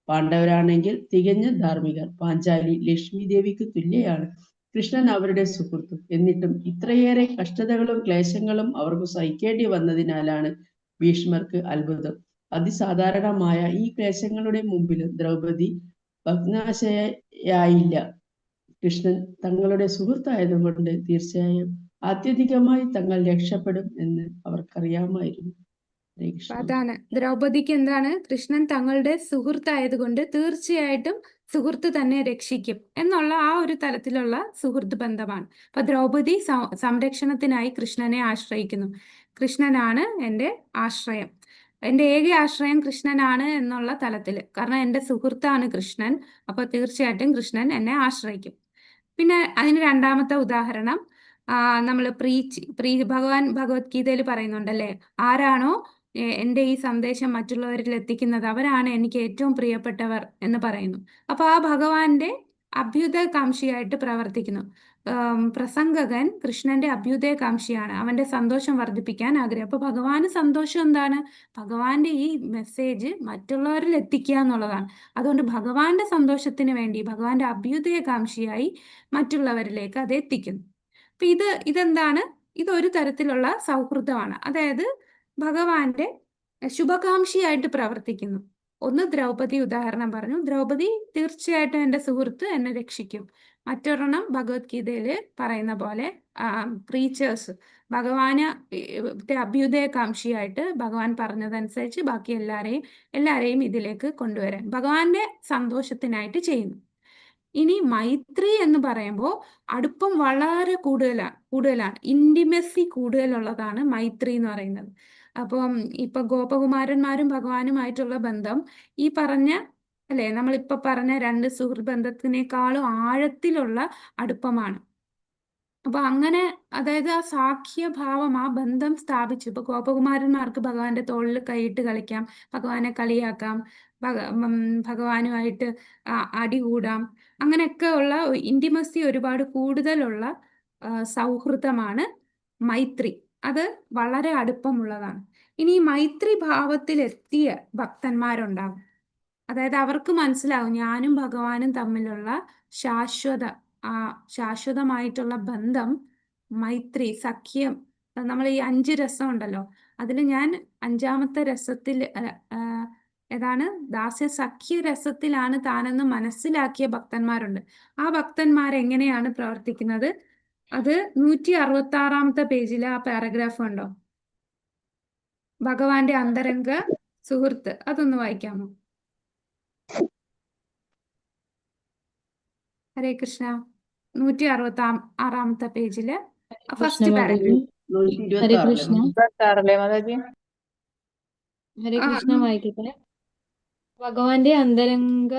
പാണ്ഡവരാണെങ്കിൽ തികഞ്ഞ ധാർമ്മികർ. പാഞ്ചാലി ലക്ഷ്മി ദേവിക്ക് തുല്യയാണ്. കൃഷ്ണൻ അവരുടെ സുഹൃത്തും. എന്നിട്ടും ഇത്രയേറെ കഷ്ടതകളും ക്ലേശങ്ങളും അവർക്ക് സഹിക്കേണ്ടി വന്നതിനാലാണ് ഭീഷ്മർക്ക് അത്ഭുതം. അതിസാധാരണമായ ഈ ക്ലേശങ്ങളുടെ മുമ്പിലും ദ്രൗപദി ഭഗ്നാശയായില്ല. കൃഷ്ണൻ തങ്ങളുടെ സുഹൃത്തായതുകൊണ്ട് തീർച്ചയായും ആത്യന്തികമായി തങ്ങൾ രക്ഷപ്പെടും എന്ന് അവർക്കറിയാമായിരുന്നു. അതാണ് ദ്രൗപദിക്ക് എന്താണ്, കൃഷ്ണൻ തങ്ങളുടെ സുഹൃത്തായതുകൊണ്ട് തീർച്ചയായിട്ടും സുഹൃത്ത് തന്നെ രക്ഷിക്കും എന്നുള്ള ആ ഒരു തലത്തിലുള്ള സുഹൃത്ത് ബന്ധമാണ്. അപ്പൊ ദ്രൗപദി സംരക്ഷണത്തിനായി കൃഷ്ണനെ ആശ്രയിക്കുന്നു. കൃഷ്ണനാണ് എൻ്റെ ആശ്രയം, എൻ്റെ ഏക ആശ്രയം കൃഷ്ണനാണ് എന്നുള്ള തലത്തില്. കാരണം എൻ്റെ സുഹൃത്താണ് കൃഷ്ണൻ, അപ്പൊ തീർച്ചയായിട്ടും കൃഷ്ണൻ എന്നെ ആശ്രയിക്കും. പിന്നെ അതിന് രണ്ടാമത്തെ ഉദാഹരണം നമ്മൾ ഭഗവാൻ ഭഗവത്ഗീതയിൽ പറയുന്നുണ്ടല്ലേ, ആരാണോ എൻ്റെ ഈ സന്ദേശം മറ്റുള്ളവരിൽ എത്തിക്കുന്നത് അവരാണ് എനിക്ക് ഏറ്റവും പ്രിയപ്പെട്ടവർ എന്ന് പറയുന്നു. അപ്പൊ ആ ഭഗവാന്റെ അഭ്യുദയകാംക്ഷിയായിട്ട് പ്രവർത്തിക്കുന്നു. പ്രസംഗകൻ കൃഷ്ണന്റെ അഭ്യുദയകാംക്ഷിയാണ്, അവന്റെ സന്തോഷം വർദ്ധിപ്പിക്കാൻ ആഗ്രഹം. അപ്പൊ ഭഗവാന് സന്തോഷം എന്താണ്? ഭഗവാന്റെ ഈ മെസ്സേജ് മറ്റുള്ളവരിൽ എത്തിക്കുക എന്നുള്ളതാണ്. അതുകൊണ്ട് ഭഗവാന്റെ സന്തോഷത്തിന് വേണ്ടി ഭഗവാന്റെ അഭ്യുദയകാംക്ഷിയായി മറ്റുള്ളവരിലേക്ക് അത് എത്തിക്കുന്നു. അപ്പൊ ഇതെന്താണ്? ഇതൊരു തരത്തിലുള്ള സൗഹൃദമാണ്. അതായത് ഭഗവാന്റെ ശുഭകാംക്ഷിയായിട്ട് പ്രവർത്തിക്കുന്നു. ഒന്ന് ദ്രൗപദി ഉദാഹരണം പറഞ്ഞു, ദ്രൗപദി തീർച്ചയായിട്ടും എൻ്റെ സുഹൃത്ത് എന്നെ രക്ഷിക്കും. മറ്റൊരെണ്ണം ഭഗവത്ഗീതയില് പറയുന്ന പോലെ ക്രീച്ചേഴ്സ് ഭഗവാന് അഭ്യുദയകാംക്ഷിയായിട്ട് ഭഗവാൻ പറഞ്ഞതനുസരിച്ച് ബാക്കി എല്ലാരെയും ഇതിലേക്ക് കൊണ്ടുവരാൻ ഭഗവാന്റെ സന്തോഷത്തിനായിട്ട് ചെയ്യുന്നു. ഇനി മൈത്രി എന്ന് പറയുമ്പോൾ അടുപ്പം വളരെ കൂടുതലാണ്, ഇന്റിമസി കൂടുതലുള്ളതാണ് മൈത്രി എന്ന് പറയുന്നത്. അപ്പം ഇപ്പൊ ഗോപകുമാരന്മാരും ഭഗവാനുമായിട്ടുള്ള ബന്ധം ഈ പറഞ്ഞ അല്ലെ, നമ്മളിപ്പൊ പറഞ്ഞ രണ്ട് സുഹൃത്ത് ബന്ധത്തിനേക്കാളും ആഴത്തിലുള്ള അടുപ്പമാണ്. അപ്പൊ അങ്ങനെ, അതായത് ആ സാഖ്യഭാവം, ആ ബന്ധം സ്ഥാപിച്ചു. ഇപ്പൊ ഗോപകുമാരന്മാർക്ക് ഭഗവാന്റെ തോളിൽ കൈയിട്ട് കളിക്കാം, ഭഗവാനെ കളിയാക്കാം, ഭഗവാനുമായിട്ട് അടികൂടാം. അങ്ങനെയൊക്കെ ഉള്ള ഇന്റിമസി ഒരുപാട് കൂടുതലുള്ള സൗഹൃദമാണ് മൈത്രി. അത് വളരെ അടുപ്പമുള്ളതാണ്. ഇനി മൈത്രി ഭാവത്തിലെത്തിയ ഭക്തന്മാരുണ്ടാകും. അതായത് അവർക്ക് മനസ്സിലാവും ഞാനും ഭഗവാനും തമ്മിലുള്ള ശാശ്വതമായിട്ടുള്ള ബന്ധം, മൈത്രി, സഖ്യം. നമ്മൾ ഈ 5 രസം ഉണ്ടല്ലോ, അതിൽ ഞാൻ 5ാമത്തെ രസത്തിൽ ഏതാണ്, ദാസ്യ സഖ്യ രസത്തിലാണ് താനെന്ന് മനസ്സിലാക്കിയ ഭക്തന്മാരുണ്ട്. ആ ഭക്തന്മാരെങ്ങനെയാണ് പ്രവർത്തിക്കുന്നത്? അത് 166-ാമത്തെ പേജിൽ ആ പാരഗ്രാഫ് ഉണ്ടോ? ഭഗവാന്റെ അന്തരംഗ സുഹൃത്ത്, അതൊന്ന് വായിക്കാമോ? ഹരേ കൃഷ്ണ. 166-ാമത്തെ പേജില് ഫസ്റ്റ് പാരഗ്രാഫ്. ഹരേ കൃഷ്ണ. ഹരേ കൃഷ്ണ വായിക്കട്ടെ. ഭഗവാന്റെ അന്തരംഗ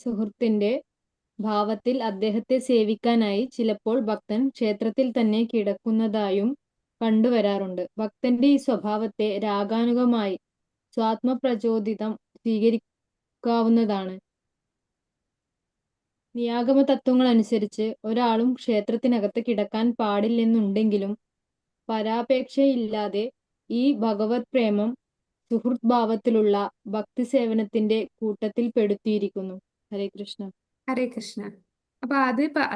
സുഹൃത്തിന്റെ ഭാവത്തിൽ അദ്ദേഹത്തെ സേവിക്കാനായി ചിലപ്പോൾ ഭക്തൻ ക്ഷേത്രത്തിൽ തന്നെ കിടക്കുന്നതായും കണ്ടുവരാറുണ്ട്. ഭക്തന്റെ ഈ സ്വഭാവത്തെ രാഗാനുഗമായി സ്വാത്മപ്രചോദിതം സ്വീകരിക്കാവുന്നതാണ്. നിയാഗമ തത്വങ്ങൾ അനുസരിച്ച് ഒരാളും ക്ഷേത്രത്തിനകത്ത് കിടക്കാൻ പാടില്ലെന്നുണ്ടെങ്കിലും പരാപേക്ഷയില്ലാതെ ഈ ഭഗവത് പ്രേമം സുഹൃത്ത് ഭാവത്തിലുള്ള ഭക്തി സേവനത്തിന്റെ കൂട്ടത്തിൽ പെടുത്തിയിരിക്കുന്നു. ഹരേ കൃഷ്ണ. ഹരേ കൃഷ്ണ. അപ്പൊ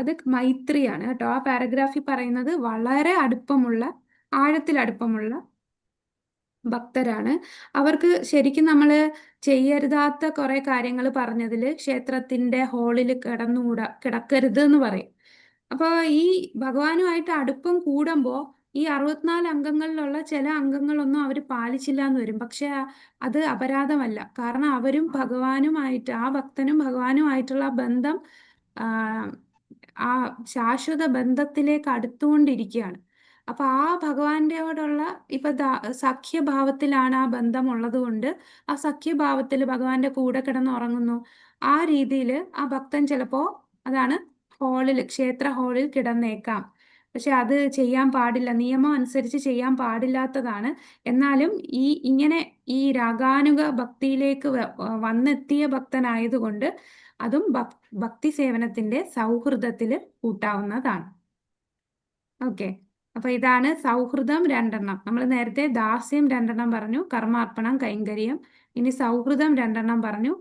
അത് മൈത്രിയാണ് കേട്ടോ. ആ പാരഗ്രാഫിൽ പറയുന്നത് വളരെ ആഴത്തിൽ അടുപ്പമുള്ള ഭക്തരാണ്. അവർക്ക് ശരിക്കും നമ്മൾ ചെയ്യരുതാത്ത കുറെ കാര്യങ്ങൾ പറഞ്ഞതിൽ ക്ഷേത്രത്തിന്റെ ഹാളിൽ കിടക്കരുത് എന്ന് പറയും. അപ്പോൾ ഈ ഭഗവാനുമായിട്ട് അടുപ്പം കൂടുമ്പോൾ ഈ 64 അംഗങ്ങളിലുള്ള ചില അംഗങ്ങളൊന്നും അവർ പാലിച്ചില്ല എന്ന് വരും. പക്ഷെ അത് അപരാധമല്ല. കാരണം അവരും ഭഗവാനുമായിട്ട്, ആ ഭക്തനും ഭഗവാനുമായിട്ടുള്ള ബന്ധം ആ ശാശ്വത ബന്ധത്തിലേക്ക് അടുത്തുകൊണ്ടിരിക്കുകയാണ്. അപ്പൊ ആ ഭഗവാന്റെയോടുള്ള ഇപ്പൊ സഖ്യഭാവത്തിലാണ് ആ ബന്ധം ഉള്ളത് കൊണ്ട് ആ സഖ്യഭാവത്തിൽ ഭഗവാന്റെ കൂടെ കിടന്നുറങ്ങുന്നു. ആ രീതിയിൽ ആ ഭക്തൻ ചിലപ്പോ അതാണ് ക്ഷേത്ര ഹാളിൽ കിടന്നേക്കാം. പക്ഷെ അത് ചെയ്യാൻ പാടില്ല, നിയമം അനുസരിച്ച് ചെയ്യാൻ പാടില്ലാത്തതാണ്. എന്നാലും ഇങ്ങനെ ഈ രാഗാനുഗ ഭക്തിയിലേക്ക് വന്നെത്തിയ ഭക്തനായതുകൊണ്ട് അതും ഭക്തി സേവനത്തിന്റെ സൗഹൃദത്തിൽ കൂട്ടാവുന്നതാണ്. ഓക്കെ. അപ്പൊ ഇതാണ് സൗഹൃദം 2 നമ്മൾ നേരത്തെ ദാസ്യം 2 പറഞ്ഞു, കർമാർപ്പണം, കൈങ്കര്യം. ഇനി സൗഹൃദം 2 പറഞ്ഞു,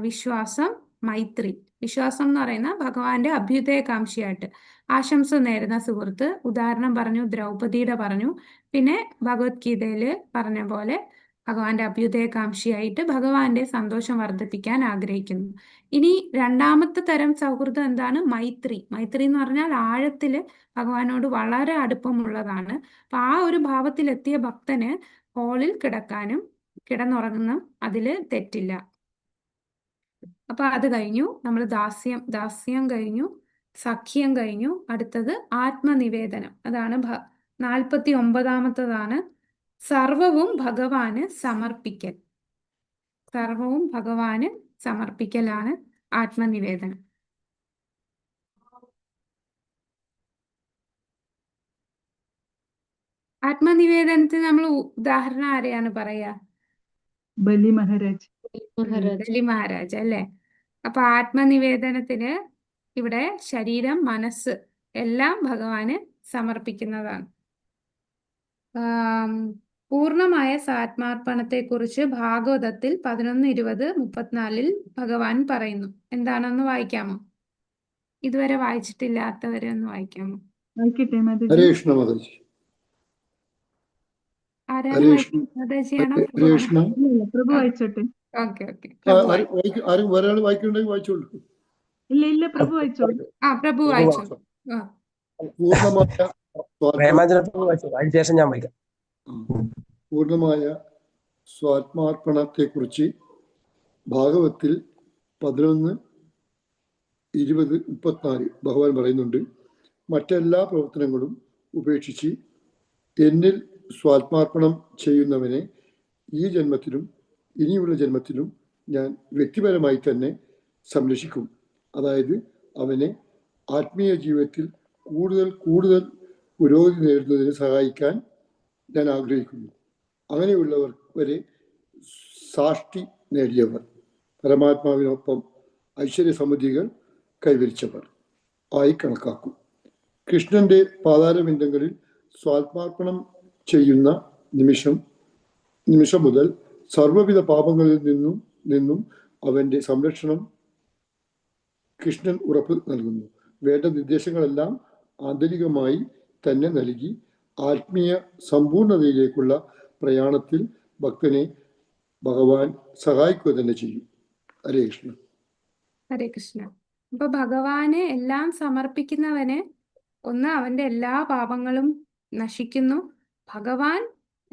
വിശ്വാസം, മൈത്രി. വിശ്വാസം എന്ന് പറയുന്ന ഭഗവാന്റെ അഭ്യുദയകാംക്ഷിയായിട്ട് ആശംസ നേരുന്ന സുഹൃത്ത്. ഉദാഹരണം പറഞ്ഞു, ദ്രൗപദിയുടെ പറഞ്ഞു. പിന്നെ ഭഗവത്ഗീതയില് പറഞ്ഞ പോലെ ഭഗവാന്റെ അഭ്യുദയകാംക്ഷിയായിട്ട് ഭഗവാന്റെ സന്തോഷം വർദ്ധിപ്പിക്കാൻ ആഗ്രഹിക്കുന്നു. ഇനി 2ാമത്തെ തരം സൗഹൃദം എന്താണ്? മൈത്രി. മൈത്രി എന്ന് പറഞ്ഞാൽ ആഴത്തില് ഭഗവാനോട് വളരെ അടുപ്പമുള്ളതാണ്. അപ്പൊ ആ ഒരു ഭാവത്തിലെത്തിയ ഭക്തന് ഹാളിൽ കിടക്കാനും കിടന്നുറങ്ങുന്ന അതില് തെറ്റില്ല. അപ്പൊ അത് കഴിഞ്ഞു. നമ്മൾ ദാസ്യം കഴിഞ്ഞു, സഖ്യം കഴിഞ്ഞു. അടുത്തത് ആത്മനിവേദനം. അതാണ് 49ാമത്തതാണ് സർവവും ഭഗവാന് സമർപ്പിക്കൽ. സർവവും ഭഗവാന് സമർപ്പിക്കലാണ് ആത്മനിവേദനം. ആത്മനിവേദനത്തിന് നമ്മൾ ഉദാഹരണം ആരെയാണ് പറയാ? ബലി മഹാരാജ്. ബലി മഹാരാജ് അല്ലേ? അപ്പൊ ആത്മനിവേദനത്തിന് ഇവിടെ ശരീരം, മനസ്സ് എല്ലാം ഭഗവാന് സമർപ്പിക്കുന്നതാണ്. പൂർണ്ണമായ സാത്മാർപ്പണത്തെക്കുറിച്ച് ഭാഗവതത്തിൽ 11:20-34 ഭഗവാൻ പറയുന്നു. എന്താണെന്ന് വായിക്കാമോ? ഇതുവരെ വായിച്ചിട്ടില്ലാത്തവരെ ഒന്ന് വായിക്കാമോ? വായിക്കട്ടെ മാതാജി. ഹരേ കൃഷ്ണ മാതാജി. ആരാണ് ഹരേ കൃഷ്ണ. മാതാജിയാണോ? ഹരേ കൃഷ്ണ. ഇല്ല, പ്രഭു വായിച്ചോട്ടെ. ഓക്കെ. ആരും ഒരാൾ വായിക്കുന്നുണ്ടെങ്കിൽ വായിച്ചോളൂ. ഇല്ല, പ്രഭു വായിച്ചോളൂ. പ്രഭു വായിച്ചോളൂ. പൂർണ്ണമായ അതിന് ശേഷം ഞാൻ വായിക്കാം. പൂർണ്ണമായ സ്വാത്മാർപ്പണത്തെക്കുറിച്ച് ഭാഗവത്തിൽ 11:20-34 ഭഗവാൻ പറയുന്നുണ്ട്. മറ്റെല്ലാ പ്രവർത്തനങ്ങളും ഉപേക്ഷിച്ച് എന്നിൽ സ്വാത്മാർപ്പണം ചെയ്യുന്നവനെ ഈ ജന്മത്തിലും ഇനിയുള്ള ജന്മത്തിലും ഞാൻ വ്യക്തിപരമായി തന്നെ സംരക്ഷിക്കും. അതായത് അവനെ ആത്മീയ ജീവിതത്തിൽ കൂടുതൽ പുരോഗതി നേടുന്നതിന് സഹായിക്കാൻ ഞാൻ ആഗ്രഹിക്കുന്നു. അങ്ങനെയുള്ളവർ വരെ സാഷ്ടി നേടിയവർ, പരമാത്മാവിനൊപ്പം ഐശ്വര്യസമൃദ്ധികൾ കൈവരിച്ചവർ ആയി കണക്കാക്കും. കൃഷ്ണന്റെ പാതാരബിന്ദങ്ങളിൽ സ്വാത്മാർപ്പണം ചെയ്യുന്ന നിമിഷം മുതൽ സർവ്വവിധ പാപങ്ങളിൽ നിന്നും അവന്റെ സംരക്ഷണം കൃഷ്ണൻ ഉറപ്പ് നൽകുന്നു. വേണ്ട നിർദ്ദേശങ്ങളെല്ലാം ആന്തരികമായി തന്നെ നൽകി ആത്മീയ സമ്പൂർണതയിലേക്കുള്ള പ്രയാണത്തിൽ ഭക്തനെ ഭഗവാൻ സഹായിക്കുക തന്നെ ചെയ്യും. ഹരേ കൃഷ്ണ. ഹരേ കൃഷ്ണ. അപ്പൊ ഭഗവാന് എല്ലാം സമർപ്പിക്കുന്നവന് അവന്റെ എല്ലാ പാപങ്ങളും നശിക്കുന്നു. ഭഗവാൻ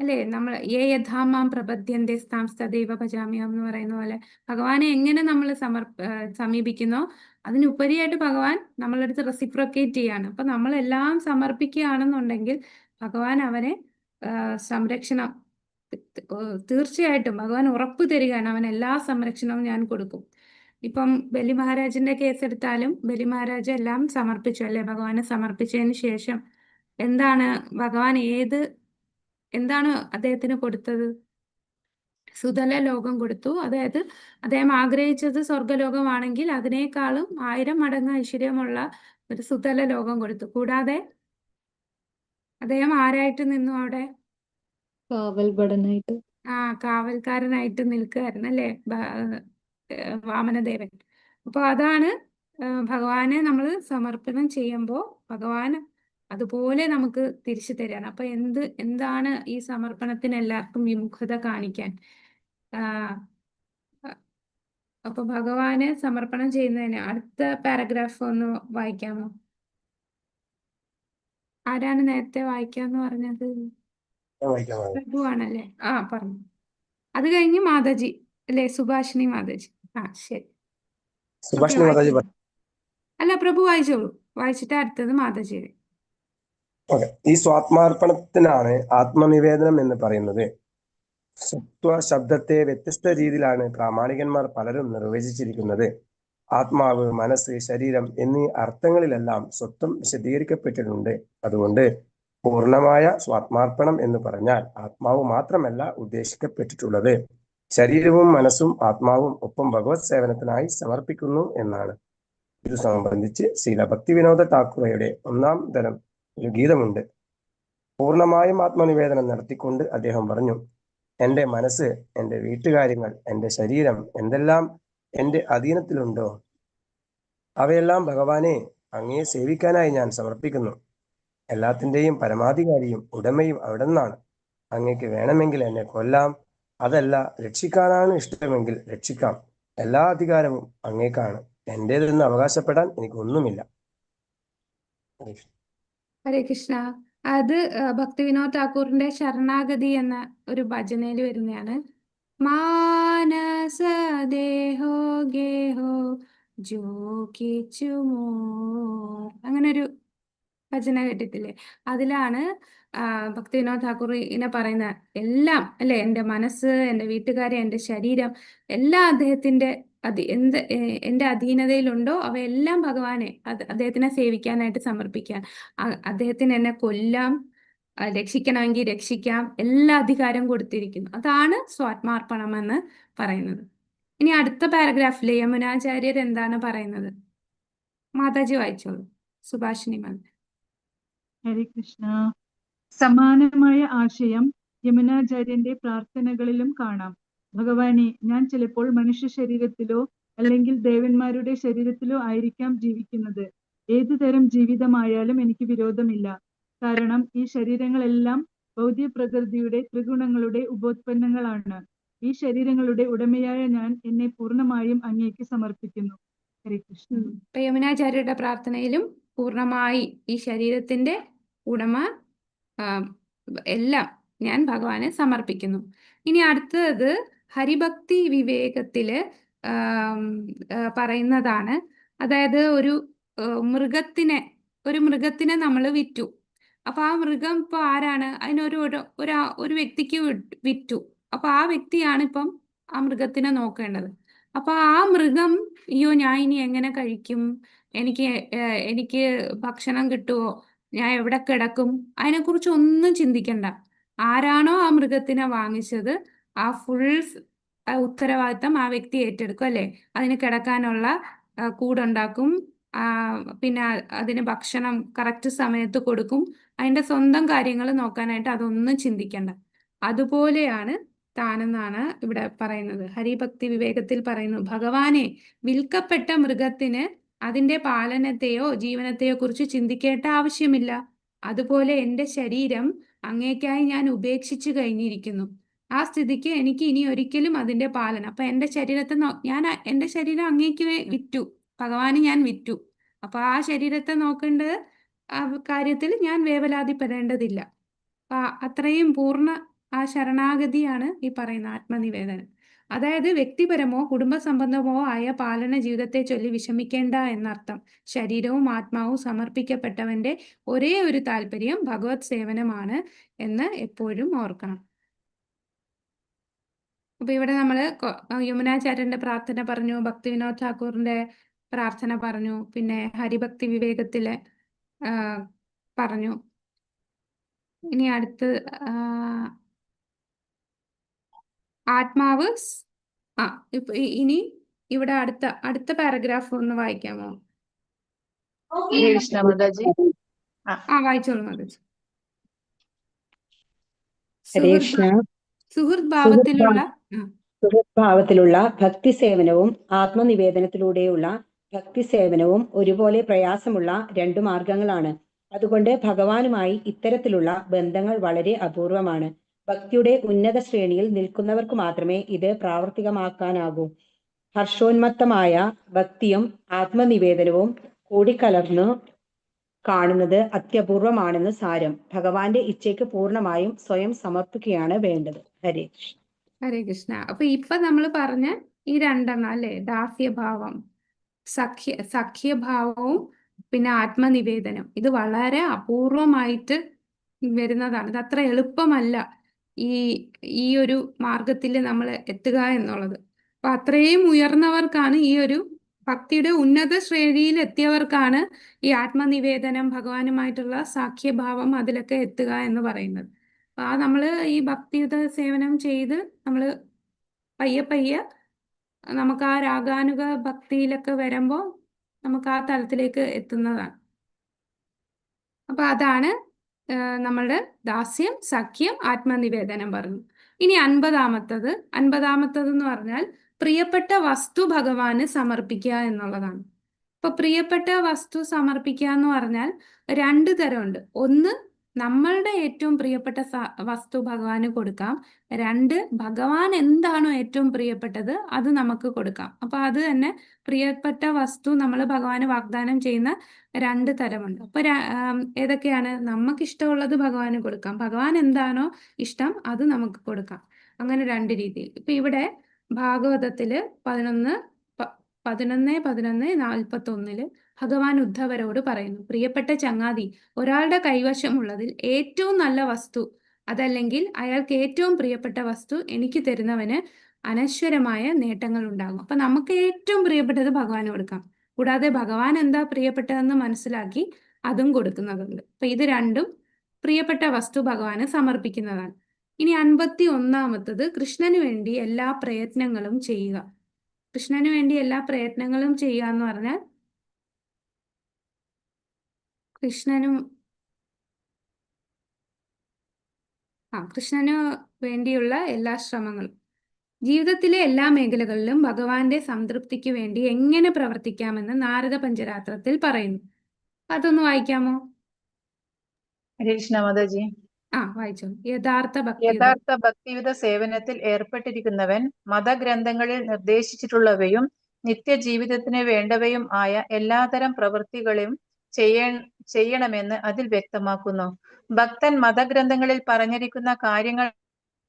അല്ലേ, നമ്മൾ യഥാമാം പ്രപദ്യന്തേ തദൈവ ഭജാമ്യഹം എന്ന് പറയുന്ന പോലെ ഭഗവാനെ എങ്ങനെ നമ്മൾ സമീപിക്കുന്നോ അതിനുപരിയായിട്ട് ഭഗവാൻ നമ്മളടുത്ത് റെസിപ്രോക്കേറ്റ് ചെയ്യാണ്. അപ്പൊ നമ്മളെല്ലാം സമർപ്പിക്കുകയാണെന്നുണ്ടെങ്കിൽ ഭഗവാൻ അവനെ സംരക്ഷണം തീർച്ചയായിട്ടും ഭഗവാൻ ഉറപ്പ് തരികയാണ്, അവൻ എല്ലാ സംരക്ഷണവും ഞാൻ കൊടുക്കും. ഇപ്പം ബലി മഹാരാജിന്റെ കേസ് എടുത്താലും ബലി മഹാരാജ് എല്ലാം സമർപ്പിച്ചു അല്ലെ? ഭഗവാനെ സമർപ്പിച്ചതിന് ശേഷം എന്താണ് അദ്ദേഹത്തിന് കൊടുത്തത്? സുതല ലോകം കൊടുത്തു. അതായത് അദ്ദേഹം ആഗ്രഹിച്ചത് സ്വർഗലോകമാണെങ്കിൽ അതിനേക്കാളും 1000 മടങ്ങ് ഐശ്വര്യമുള്ള ഒരു സുതല ലോകം കൊടുത്തു. കൂടാതെ അദ്ദേഹം ആരായിട്ട് നിന്നു അവിടെ? കാവൽ ഭടനായിട്ട്. കാവൽക്കാരനായിട്ട് നിൽക്കുകയായിരുന്നു അല്ലേ വാമനദേവൻ. അപ്പൊ അതാണ് ഭഗവാനെ നമ്മൾ സമർപ്പണം ചെയ്യുമ്പോൾ ഭഗവാൻ അതുപോലെ നമുക്ക് തിരിച്ചു തരാണ്. അപ്പൊ എന്താണ് ഈ സമർപ്പണത്തിന് എല്ലാവർക്കും വിമുഖത കാണിക്കാൻ? അപ്പൊ ഭഗവാനെ സമർപ്പണം ചെയ്യുന്നതിന് അടുത്ത പാരഗ്രാഫ് ഒന്ന് വായിക്കാമോ? ആരാണ് നേരത്തെ വായിക്കാന്ന് പറഞ്ഞത്? പ്രഭു ആണല്ലേ? പറഞ്ഞു. അത് കഴിഞ്ഞ് മാതാജി അല്ലേ? സുഭാഷിണി മാതാജി. ശരി. സുഭാഷിണി മാതാജി വായിച്ചോളൂ. അല്ല, പ്രഭു വായിച്ചോളൂ. വായിച്ചിട്ട് അടുത്തത് മാതാജി. ഓക്കെ. ഈ സ്വാത്മാർപ്പണത്തിനാണ് ആത്മനിവേദനം എന്ന് പറയുന്നത്. സത്വ ശബ്ദത്തെ വ്യത്യസ്ത രീതിയിലാണ് പ്രാമാണികന്മാർ പലരും നിർവചിച്ചിരിക്കുന്നത്. ആത്മാവ്, മനസ്സ്, ശരീരം എന്നീ അർത്ഥങ്ങളിലെല്ലാം സ്വത്വം വിശദീകരിക്കപ്പെട്ടിട്ടുണ്ട്. അതുകൊണ്ട് പൂർണ്ണമായ സ്വാത്മാർപ്പണം എന്ന് പറഞ്ഞാൽ ആത്മാവ് മാത്രമല്ല ഉദ്ദേശിക്കപ്പെട്ടിട്ടുള്ളത്, ശരീരവും മനസ്സും ആത്മാവും ഒപ്പം ഭഗവത് സേവനത്തിനായി സമർപ്പിക്കുന്നു എന്നാണ്. ഇത് സംബന്ധിച്ച് ശ്രീല ഭക്തിവിനോദ ഠാക്കുറയുടെ 1-ാം തരം ഒരു ഗീതമുണ്ട്. പൂർണ്ണമായും ആത്മനിവേദനം നടത്തിക്കൊണ്ട് അദ്ദേഹം പറഞ്ഞു: എൻ്റെ മനസ്സ്, എൻ്റെ വീട്ടുകാര്യങ്ങൾ, എൻ്റെ ശരീരം എന്തെല്ലാം എൻ്റെ അധീനത്തിലുണ്ടോ അവയെല്ലാം ഭഗവാനെ അങ്ങയെ സേവിക്കാനായി ഞാൻ സമർപ്പിക്കുന്നു. എല്ലാത്തിൻ്റെയും പരമാധികാരിയും ഉടമയും അവിടുന്നാണ്. അങ്ങേക്ക് വേണമെങ്കിൽ എന്നെ കൊല്ലാം, അതല്ല രക്ഷിക്കാനാണ് ഇഷ്ടമെങ്കിൽ രക്ഷിക്കാം. എല്ലാ അധികാരവും അങ്ങേക്കാണ്. എൻ്റേതെന്ന് അവകാശപ്പെടാൻ എനിക്കൊന്നുമില്ല. ഹരേ കൃഷ്ണ. അത് ഭക്തിവിനോദ് ഠാക്കൂറിന്റെ ശരണാഗതി എന്ന ഒരു ഭജനയിൽ വരുന്നതാണ്. മാനസ ദേഹോ ഗേഹോ ജോ കിച്ചുമോർ, അങ്ങനെ ഒരു ഭജന കേട്ടിട്ടില്ലേ? അതിലാണ് ഭക്തിവിനോദ് ഠാക്കൂർ ഇങ്ങനെ പറയുന്ന എല്ലാം അല്ലെ, എൻ്റെ മനസ്സ്, എൻ്റെ വീട്ടുകാരെ, എൻ്റെ ശരീരം എല്ലാം അദ്ദേഹത്തിന്റെ എൻ്റെ അധീനതയിലുണ്ടോ അവയെല്ലാം ഭഗവാനെ അദ്ദേഹത്തിനെ സേവിക്കാനായിട്ട് സമർപ്പിക്കാൻ. അദ്ദേഹത്തിന് എന്നെ കൊല്ലാം, രക്ഷിക്കണമെങ്കിൽ രക്ഷിക്കാം, എല്ലാ അധികാരം കൊടുത്തിരിക്കുന്നു. അതാണ് സ്വാത്മാർപ്പണം എന്ന് പറയുന്നത്. ഇനി അടുത്ത പാരഗ്രാഫിൽ യമുനാചാര്യർ എന്താണ് പറയുന്നത്? മാതാജി വായിച്ചോളൂ. സുഭാഷിണി മാതാജി. ഹരേ കൃഷ്ണ. സമാനമായ ആശയം യമുനാചാര്യന്റെ പ്രാർത്ഥനകളിലും കാണാം. ഭഗവാനെ, ഞാൻ ചിലപ്പോൾ മനുഷ്യ ശരീരത്തിലോ അല്ലെങ്കിൽ ദേവന്മാരുടെ ശരീരത്തിലോ ആയിരിക്കാം ജീവിക്കുന്നത്. ഏതു തരം ജീവിതമായാലും എനിക്ക് വിരോധമില്ല. കാരണം ഈ ശരീരങ്ങളെല്ലാം ഭൗതിക പ്രകൃതിയുടെ ത്രിഗുണങ്ങളുടെ ഉപോത്പന്നങ്ങളാണ്. ഈ ശരീരങ്ങളുടെ ഉടമയായ ഞാൻ എന്നെ പൂർണ്ണമായും അങ്ങേക്ക് സമർപ്പിക്കുന്നു. ഹരേ കൃഷ്ണ. യമുനാചാര്യരുടെ പ്രാർത്ഥനയിലും പൂർണ്ണമായി ഈ ശരീരത്തിന്റെ ഉടമ എല്ലാം ഞാൻ ഭഗവാനെ സമർപ്പിക്കുന്നു. ഇനി അടുത്തത് ഹരിഭക്തി വിവേകത്തില് പറയുന്നതാണ്. അതായത് ഒരു മൃഗത്തിനെ നമ്മൾ വിറ്റു. അപ്പൊ ആ മൃഗം ഇപ്പൊ ആരാണ്? ഒരു വ്യക്തിക്ക് വിറ്റു. അപ്പൊ ആ വ്യക്തിയാണ് ഇപ്പം ആ മൃഗത്തിനെ നോക്കേണ്ടത്. അപ്പൊ ആ മൃഗം, അയ്യോ ഞാൻ ഇനി എങ്ങനെ കഴിക്കും, എനിക്ക് ഭക്ഷണം കിട്ടുമോ, ഞാൻ എവിടെ കിടക്കും, അതിനെക്കുറിച്ച് ഒന്നും ചിന്തിക്കണ്ട. ആരാണോ ആ മൃഗത്തിനെ വാങ്ങിച്ചത് ആ ഫുൾ ഉത്തരവാദിത്തം ആ വ്യക്തി ഏറ്റെടുക്കും അല്ലേ? അതിന് കിടക്കാനുള്ള കൂടുണ്ടാക്കും, പിന്നെ അതിന് ഭക്ഷണം കറക്റ്റ് സമയത്ത് കൊടുക്കും, അതിന്റെ സ്വന്തം കാര്യങ്ങൾ നോക്കാനായിട്ട് അതൊന്നും ചിന്തിക്കണ്ട. അതുപോലെയാണ് താനെന്നാണ് ഇവിടെ പറയുന്നത്. ഹരിഭക്തി വിവേകത്തിൽ പറയുന്നു, ഭഗവാനെ, വിൽക്കപ്പെട്ട മൃഗത്തിന് അതിന്റെ പാലനത്തെയോ ജീവനത്തെയോ കുറിച്ച് ചിന്തിക്കേണ്ട ആവശ്യമില്ല. അതുപോലെ എൻ്റെ ശരീരം അങ്ങേക്കായി ഞാൻ ഉപേക്ഷിച്ചു കഴിഞ്ഞിരിക്കുന്നു. ആ സ്ഥിതിക്ക് എനിക്ക് ഇനി ഒരിക്കലും അതിന്റെ പാലനം, അപ്പൊ എൻ്റെ ശരീരത്തെ എൻ്റെ ശരീരം അങ്ങേക്ക് വിറ്റു, ഭഗവാന് ഞാൻ വിറ്റു. അപ്പൊ ആ ശരീരത്തെ നോക്കേണ്ട കാര്യത്തിൽ ഞാൻ വേവലാതിപ്പെടേണ്ടതില്ല. അപ്പൊ അത്രയും പൂർണ്ണ ആ ശരണാഗതിയാണ് ഈ പറയുന്ന ആത്മനിവേദനം. അതായത് വ്യക്തിപരമോ കുടുംബ സംബന്ധമോ ആയ പാലന ജീവിതത്തെ ചൊല്ലി വിഷമിക്കേണ്ട എന്നർത്ഥം. ശരീരവും ആത്മാവും സമർപ്പിക്കപ്പെട്ടവന്റെ ഒരേ ഒരു താല്പര്യം ഭഗവത് സേവനമാണ് എന്ന് എപ്പോഴും ഓർക്കണം. അപ്പൊ ഇവിടെ നമ്മള് യമുനാചാര്യന്റെ പ്രാർത്ഥന പറഞ്ഞു, ഭക്തിവിനോദ് ഠാക്കൂറിന്റെ പ്രാർത്ഥന പറഞ്ഞു, പിന്നെ ഹരിഭക്തി വിവേകത്തിലെ പറഞ്ഞു. ഇനി അടുത്ത് ആത്മാവ് ഇനി ഇവിടെ അടുത്ത പാരഗ്രാഫ് ഒന്ന് വായിക്കാമോ? കൃഷ്ണ മാതാജി. വായിച്ചോളൂ മാതാജി. ഹരേ കൃഷ്ണ. സുഹൃത്ത് ഭാവത്തിലുള്ള സുഹൃദ്ഭാവത്തിലുള്ള ഭക്തി സേവനവും ആത്മനിവേദനത്തിലൂടെയുള്ള ഭക്തി സേവനവും ഒരുപോലെ പ്രയാസമുള്ള രണ്ടു മാർഗങ്ങളാണ്. അതുകൊണ്ട് ഭഗവാനുമായി ഇത്തരത്തിലുള്ള ബന്ധങ്ങൾ വളരെ അപൂർവമാണ്. ഭക്തിയുടെ ഉന്നത ശ്രേണിയിൽ നിൽക്കുന്നവർക്ക് മാത്രമേ ഇത് പ്രാവർത്തികമാക്കാനാകൂ. ഹർഷോന്മത്തമായ ഭക്തിയും ആത്മനിവേദനവും കൂടിക്കലർന്നു കാണുന്നത് അത്യപൂർവമാണെന്ന് സാരം. ഭഗവാന്റെ ഇച്ഛയ്ക്ക് പൂർണ്ണമായും സ്വയം സമർപ്പിക്കുകയാണ് വേണ്ടത്. ഹരേ കൃഷ്ണ. ഹരേ കൃഷ്ണ. അപ്പൊ ഇപ്പൊ നമ്മൾ പറഞ്ഞ ഈ രണ്ടെണ്ണം അല്ലെ, ദാസ്യഭാവം, സഖ്യഭാവവും പിന്നെ ആത്മനിവേദനം, ഇത് വളരെ അപൂർവമായിട്ട് വരുന്നതാണ്. ഇത് അത്ര എളുപ്പമല്ല ഈ ഈ ഒരു മാർഗത്തിൽ നമ്മൾ എത്തുക എന്നുള്ളത്. അപ്പൊ അത്രയും ഉയർന്നവർക്കാണ്, ഈ ഒരു ഭക്തിയുടെ ഉന്നത ശ്രേണിയിൽ എത്തിയവർക്കാണ് ഈ ആത്മനിവേദനം, ഭഗവാനുമായിട്ടുള്ള സാഖ്യഭാവം അതിലൊക്കെ എത്തുക എന്ന് പറയുന്നത്. അപ്പൊ നമ്മൾ ഈ ഭക്തിയുത സേവനം ചെയ്ത് നമ്മൾ പയ്യെ പയ്യെ നമുക്ക് ആ രാഗാനുഗ ഭക്തിയിലൊക്കെ വരുമ്പോൾ നമുക്ക് ആ തലത്തിലേക്ക് എത്തുന്നതാണ്. അപ്പൊ അതാണ് നമ്മളുടെ ദാസ്യം, സഖ്യം, ആത്മനിവേദനം പറഞ്ഞു. ഇനി 50-ാമത്തത് എന്ന് പറഞ്ഞാൽ പ്രിയപ്പെട്ട വസ്തു ഭഗവാന് സമർപ്പിക്കുക എന്നുള്ളതാണ്. അപ്പൊ പ്രിയപ്പെട്ട വസ്തു സമർപ്പിക്കുക എന്ന് പറഞ്ഞാൽ രണ്ട് തരമുണ്ട്. ഒന്ന്, നമ്മളുടെ ഏറ്റവും പ്രിയപ്പെട്ട വസ്തു ഭഗവാന് കൊടുക്കാം. രണ്ട്, ഭഗവാൻ എന്താണോ ഏറ്റവും പ്രിയപ്പെട്ടത് അത് നമുക്ക് കൊടുക്കാം. അപ്പൊ അത് തന്നെ പ്രിയപ്പെട്ട വസ്തു നമ്മൾ ഭഗവാന് വാഗ്ദാനം ചെയ്യുന്ന രണ്ട് തരമുണ്ട്. അപ്പൊ ഏതൊക്കെയാണ്? നമുക്ക് ഇഷ്ടമുള്ളത് ഭഗവാന് കൊടുക്കാം, ഭഗവാൻ എന്താണോ ഇഷ്ടം അത് നമുക്ക് കൊടുക്കാം. അങ്ങനെ രണ്ട് രീതിയിൽ. ഇപ്പൊ ഇവിടെ ഭാഗവതത്തില് 11:11-41 ഭഗവാൻ ഉദ്ധവരോട് പറയുന്നു, പ്രിയപ്പെട്ട ചങ്ങാതി, ഒരാളുടെ കൈവശമുള്ളതിൽ ഏറ്റവും നല്ല വസ്തു അതല്ലെങ്കിൽ അയാൾക്ക് ഏറ്റവും പ്രിയപ്പെട്ട വസ്തു എനിക്ക് തരുന്നവന് അനശ്വരമായ നേട്ടങ്ങൾ ഉണ്ടാകും. അപ്പൊ നമുക്ക് ഏറ്റവും പ്രിയപ്പെട്ടത് ഭഗവാന് കൊടുക്കാം. കൂടാതെ ഭഗവാൻ എന്താ പ്രിയപ്പെട്ടതെന്ന് മനസ്സിലാക്കി അതും കൊടുക്കുന്നതുണ്ട്. അപ്പൊ ഇത് രണ്ടും പ്രിയപ്പെട്ട വസ്തു ഭഗവാന് സമർപ്പിക്കുന്നതാണ്. ഇനി 51-ാമത്തത് കൃഷ്ണന് വേണ്ടി എല്ലാ പ്രയത്നങ്ങളും ചെയ്യുക. കൃഷ്ണന് വേണ്ടി എല്ലാ പ്രയത്നങ്ങളും ചെയ്യുക എന്ന് പറഞ്ഞാൽ കൃഷ്ണന് വേണ്ടിയുള്ള എല്ലാ ശ്രമങ്ങളും, ജീവിതത്തിലെ എല്ലാ മേഖലകളിലും ഭഗവാന്റെ സംതൃപ്തിക്ക് വേണ്ടി എങ്ങനെ പ്രവർത്തിക്കാമെന്ന് നാരദ പഞ്ചരാത്രത്തിൽ പറയുന്നു. അതൊന്ന് വായിക്കാമോ? ഹരേ കൃഷ്ണ മാതാജി. വായിച്ചോ. യഥാർത്ഥ ഭക്തിയുത സേവനത്തിൽ ഏർപ്പെട്ടിരിക്കുന്നവൻ മതഗ്രന്ഥങ്ങളിൽ നിർദ്ദേശിച്ചിട്ടുള്ളവയും നിത്യജീവിതത്തിന് വേണ്ടവയും ആയ എല്ലാതരം പ്രവൃത്തികളും ചെയ്യണമെന്ന് അതിൽ വ്യക്തമാക്കുന്നു. ഭക്തൻ മതഗ്രന്ഥങ്ങളിൽ പറഞ്ഞിരിക്കുന്ന കാര്യങ്ങൾ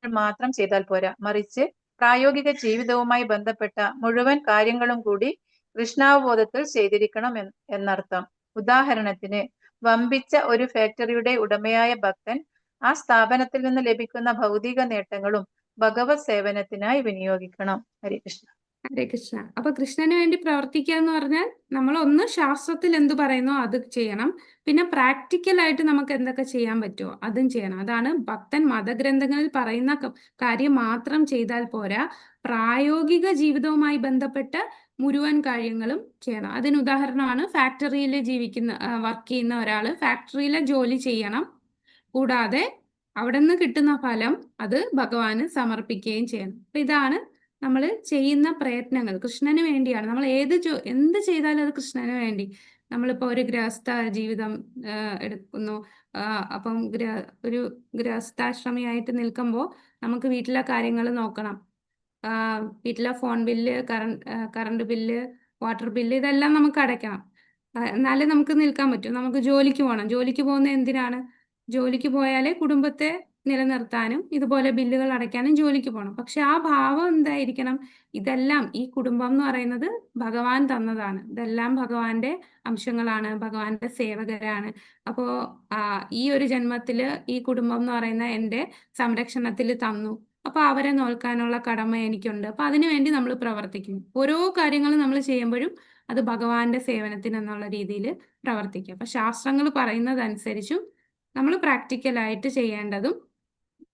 മാത്രം ചെയ്താൽ പോരാ, മറിച്ച് പ്രായോഗിക ജീവിതവുമായി ബന്ധപ്പെട്ട മുഴുവൻ കാര്യങ്ങളും കൂടി കൃഷ്ണാവബോധത്തിൽ ചെയ്തിരിക്കണം എന്നർത്ഥം. ഉദാഹരണത്തിന്, വമ്പിച്ച ഒരു ഫാക്ടറിയുടെ ഉടമയായ ഭക്തൻ ആ സ്ഥാപനത്തിൽ നിന്ന് ലഭിക്കുന്ന ഭൗതിക നേട്ടങ്ങളും ഭഗവത് സേവനത്തിനായി വിനിയോഗിക്കണം. ഹരേ കൃഷ്ണ. ഹരേ കൃഷ്ണ. അപ്പൊ കൃഷ്ണന് വേണ്ടി പ്രവർത്തിക്കുക എന്ന് പറഞ്ഞാൽ നമ്മൾ ഒന്ന് ശാസ്ത്രത്തിൽ എന്ത് പറയുന്നോ അത് ചെയ്യണം, പിന്നെ പ്രാക്ടിക്കലായിട്ട് നമുക്ക് എന്തൊക്കെ ചെയ്യാൻ പറ്റുമോ അതും ചെയ്യണം. അതാണ് ഭക്തൻ മതഗ്രന്ഥങ്ങളിൽ പറയുന്ന കാര്യം മാത്രം ചെയ്താൽ പോരാ, പ്രായോഗിക ജീവിതവുമായി ബന്ധപ്പെട്ട മുഴുവൻ കാര്യങ്ങളും ചെയ്യണം. അതിന് ഉദാഹരണമാണ് ഫാക്ടറിയിൽ വർക്ക് ചെയ്യുന്ന ഒരാൾ ഫാക്ടറിയിലെ ജോലി ചെയ്യണം, കൂടാതെ അവിടെ നിന്ന് കിട്ടുന്ന ഫലം അത് ഭഗവാന് സമർപ്പിക്കുകയും ചെയ്യണം. അപ്പൊ ഇതാണ് നമ്മൾ ചെയ്യുന്ന പ്രയത്നങ്ങൾ കൃഷ്ണന് വേണ്ടിയാണ്. നമ്മൾ എന്ത് ചെയ്താലും അത് കൃഷ്ണന് വേണ്ടി. നമ്മളിപ്പോൾ ഒരു ഗൃഹസ്ഥ ജീവിതം എടുക്കുന്നു, അപ്പം ഒരു ഗൃഹസ്ഥാശ്രമിയായിട്ട് നിൽക്കുമ്പോൾ നമുക്ക് വീട്ടിലെ കാര്യങ്ങൾ നോക്കണം. വീട്ടിലെ phone bill, current bill, water bill ഇതെല്ലാം നമുക്ക് അടയ്ക്കണം. എന്നാലേ നമുക്ക് നിൽക്കാൻ പറ്റും. നമുക്ക് ജോലിക്ക് പോകണം. ജോലിക്ക് പോകുന്നത് എന്തിനാണ്? ജോലിക്ക് പോയാലേ കുടുംബത്തെ നിലനിർത്താനും ഇതുപോലെ ബില്ലുകൾ അടയ്ക്കാനും ജോലിക്ക് പോകണം. പക്ഷെ ആ ഭാവം എന്തായിരിക്കണം? ഇതെല്ലാം, ഈ കുടുംബം എന്ന് പറയുന്നത് ഭഗവാൻ തന്നതാണ്, ഇതെല്ലാം ഭഗവാന്റെ അംശങ്ങളാണ്, ഭഗവാന്റെ സേവകരാണ്. അപ്പോൾ ഈ ഒരു ജന്മത്തില് ഈ കുടുംബം എന്ന് പറയുന്ന എൻ്റെ സംരക്ഷണത്തിൽ തന്നു, അപ്പൊ അവരെ നോക്കാനുള്ള കടമ എനിക്കുണ്ട്. അപ്പൊ അതിനുവേണ്ടി നമ്മൾ പ്രവർത്തിക്കുന്നു. ഓരോ കാര്യങ്ങളും നമ്മൾ ചെയ്യുമ്പോഴും അത് ഭഗവാന്റെ സേവനത്തിന് എന്നുള്ള രീതിയിൽ പ്രവർത്തിക്കുക. അപ്പൊ ശാസ്ത്രങ്ങൾ പറയുന്നതനുസരിച്ചും നമ്മൾ പ്രാക്ടിക്കലായിട്ട് ചെയ്യേണ്ടതും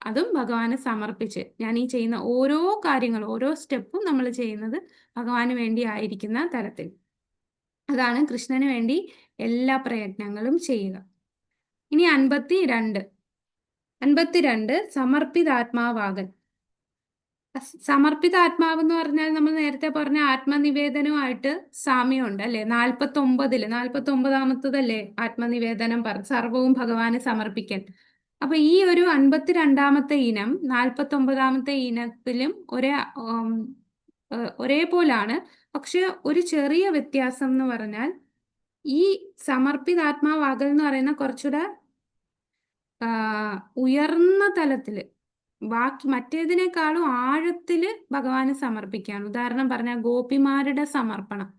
അതും ഭഗവാന് സമർപ്പിച്ച്, ഞാൻ ഈ ചെയ്യുന്ന ഓരോ കാര്യങ്ങളും ഓരോ സ്റ്റെപ്പും നമ്മൾ ചെയ്യുന്നത് ഭഗവാന് വേണ്ടി ആയിരിക്കുന്ന തരത്തിൽ, അതാണ് കൃഷ്ണന് വേണ്ടി എല്ലാ പ്രയത്നങ്ങളും ചെയ്യുക. ഇനി 52 സമർപ്പിതാത്മാവാകൻ. സമർപ്പിത ആത്മാവ് എന്ന് പറഞ്ഞാൽ നമ്മൾ നേരത്തെ പറഞ്ഞ ആത്മനിവേദനവുമായിട്ട് സാമ്യമുണ്ട് അല്ലെ? 49-49 ആത്മനിവേദനം സർവവും ഭഗവാന് സമർപ്പിക്കൽ. അപ്പൊ ഈ ഒരു 52-ാമത്തെ ഇനം 49-ാമത്തെ ഇനത്തിലും ഒരേപോലാണ്. പക്ഷെ ഒരു ചെറിയ വ്യത്യാസം എന്ന് പറഞ്ഞാൽ ഈ സമർപ്പിതാത്മാവാകൽ എന്ന് പറയുന്ന കുറച്ചുകൂടെ ഉയർന്ന തലത്തില്, ബാക്കി മറ്റേതിനേക്കാളും ആഴത്തില് ഭഗവാന് സമർപ്പിക്കുകയാണ്. ഉദാഹരണം പറഞ്ഞാൽ ഗോപിമാരുടെ സമർപ്പണം,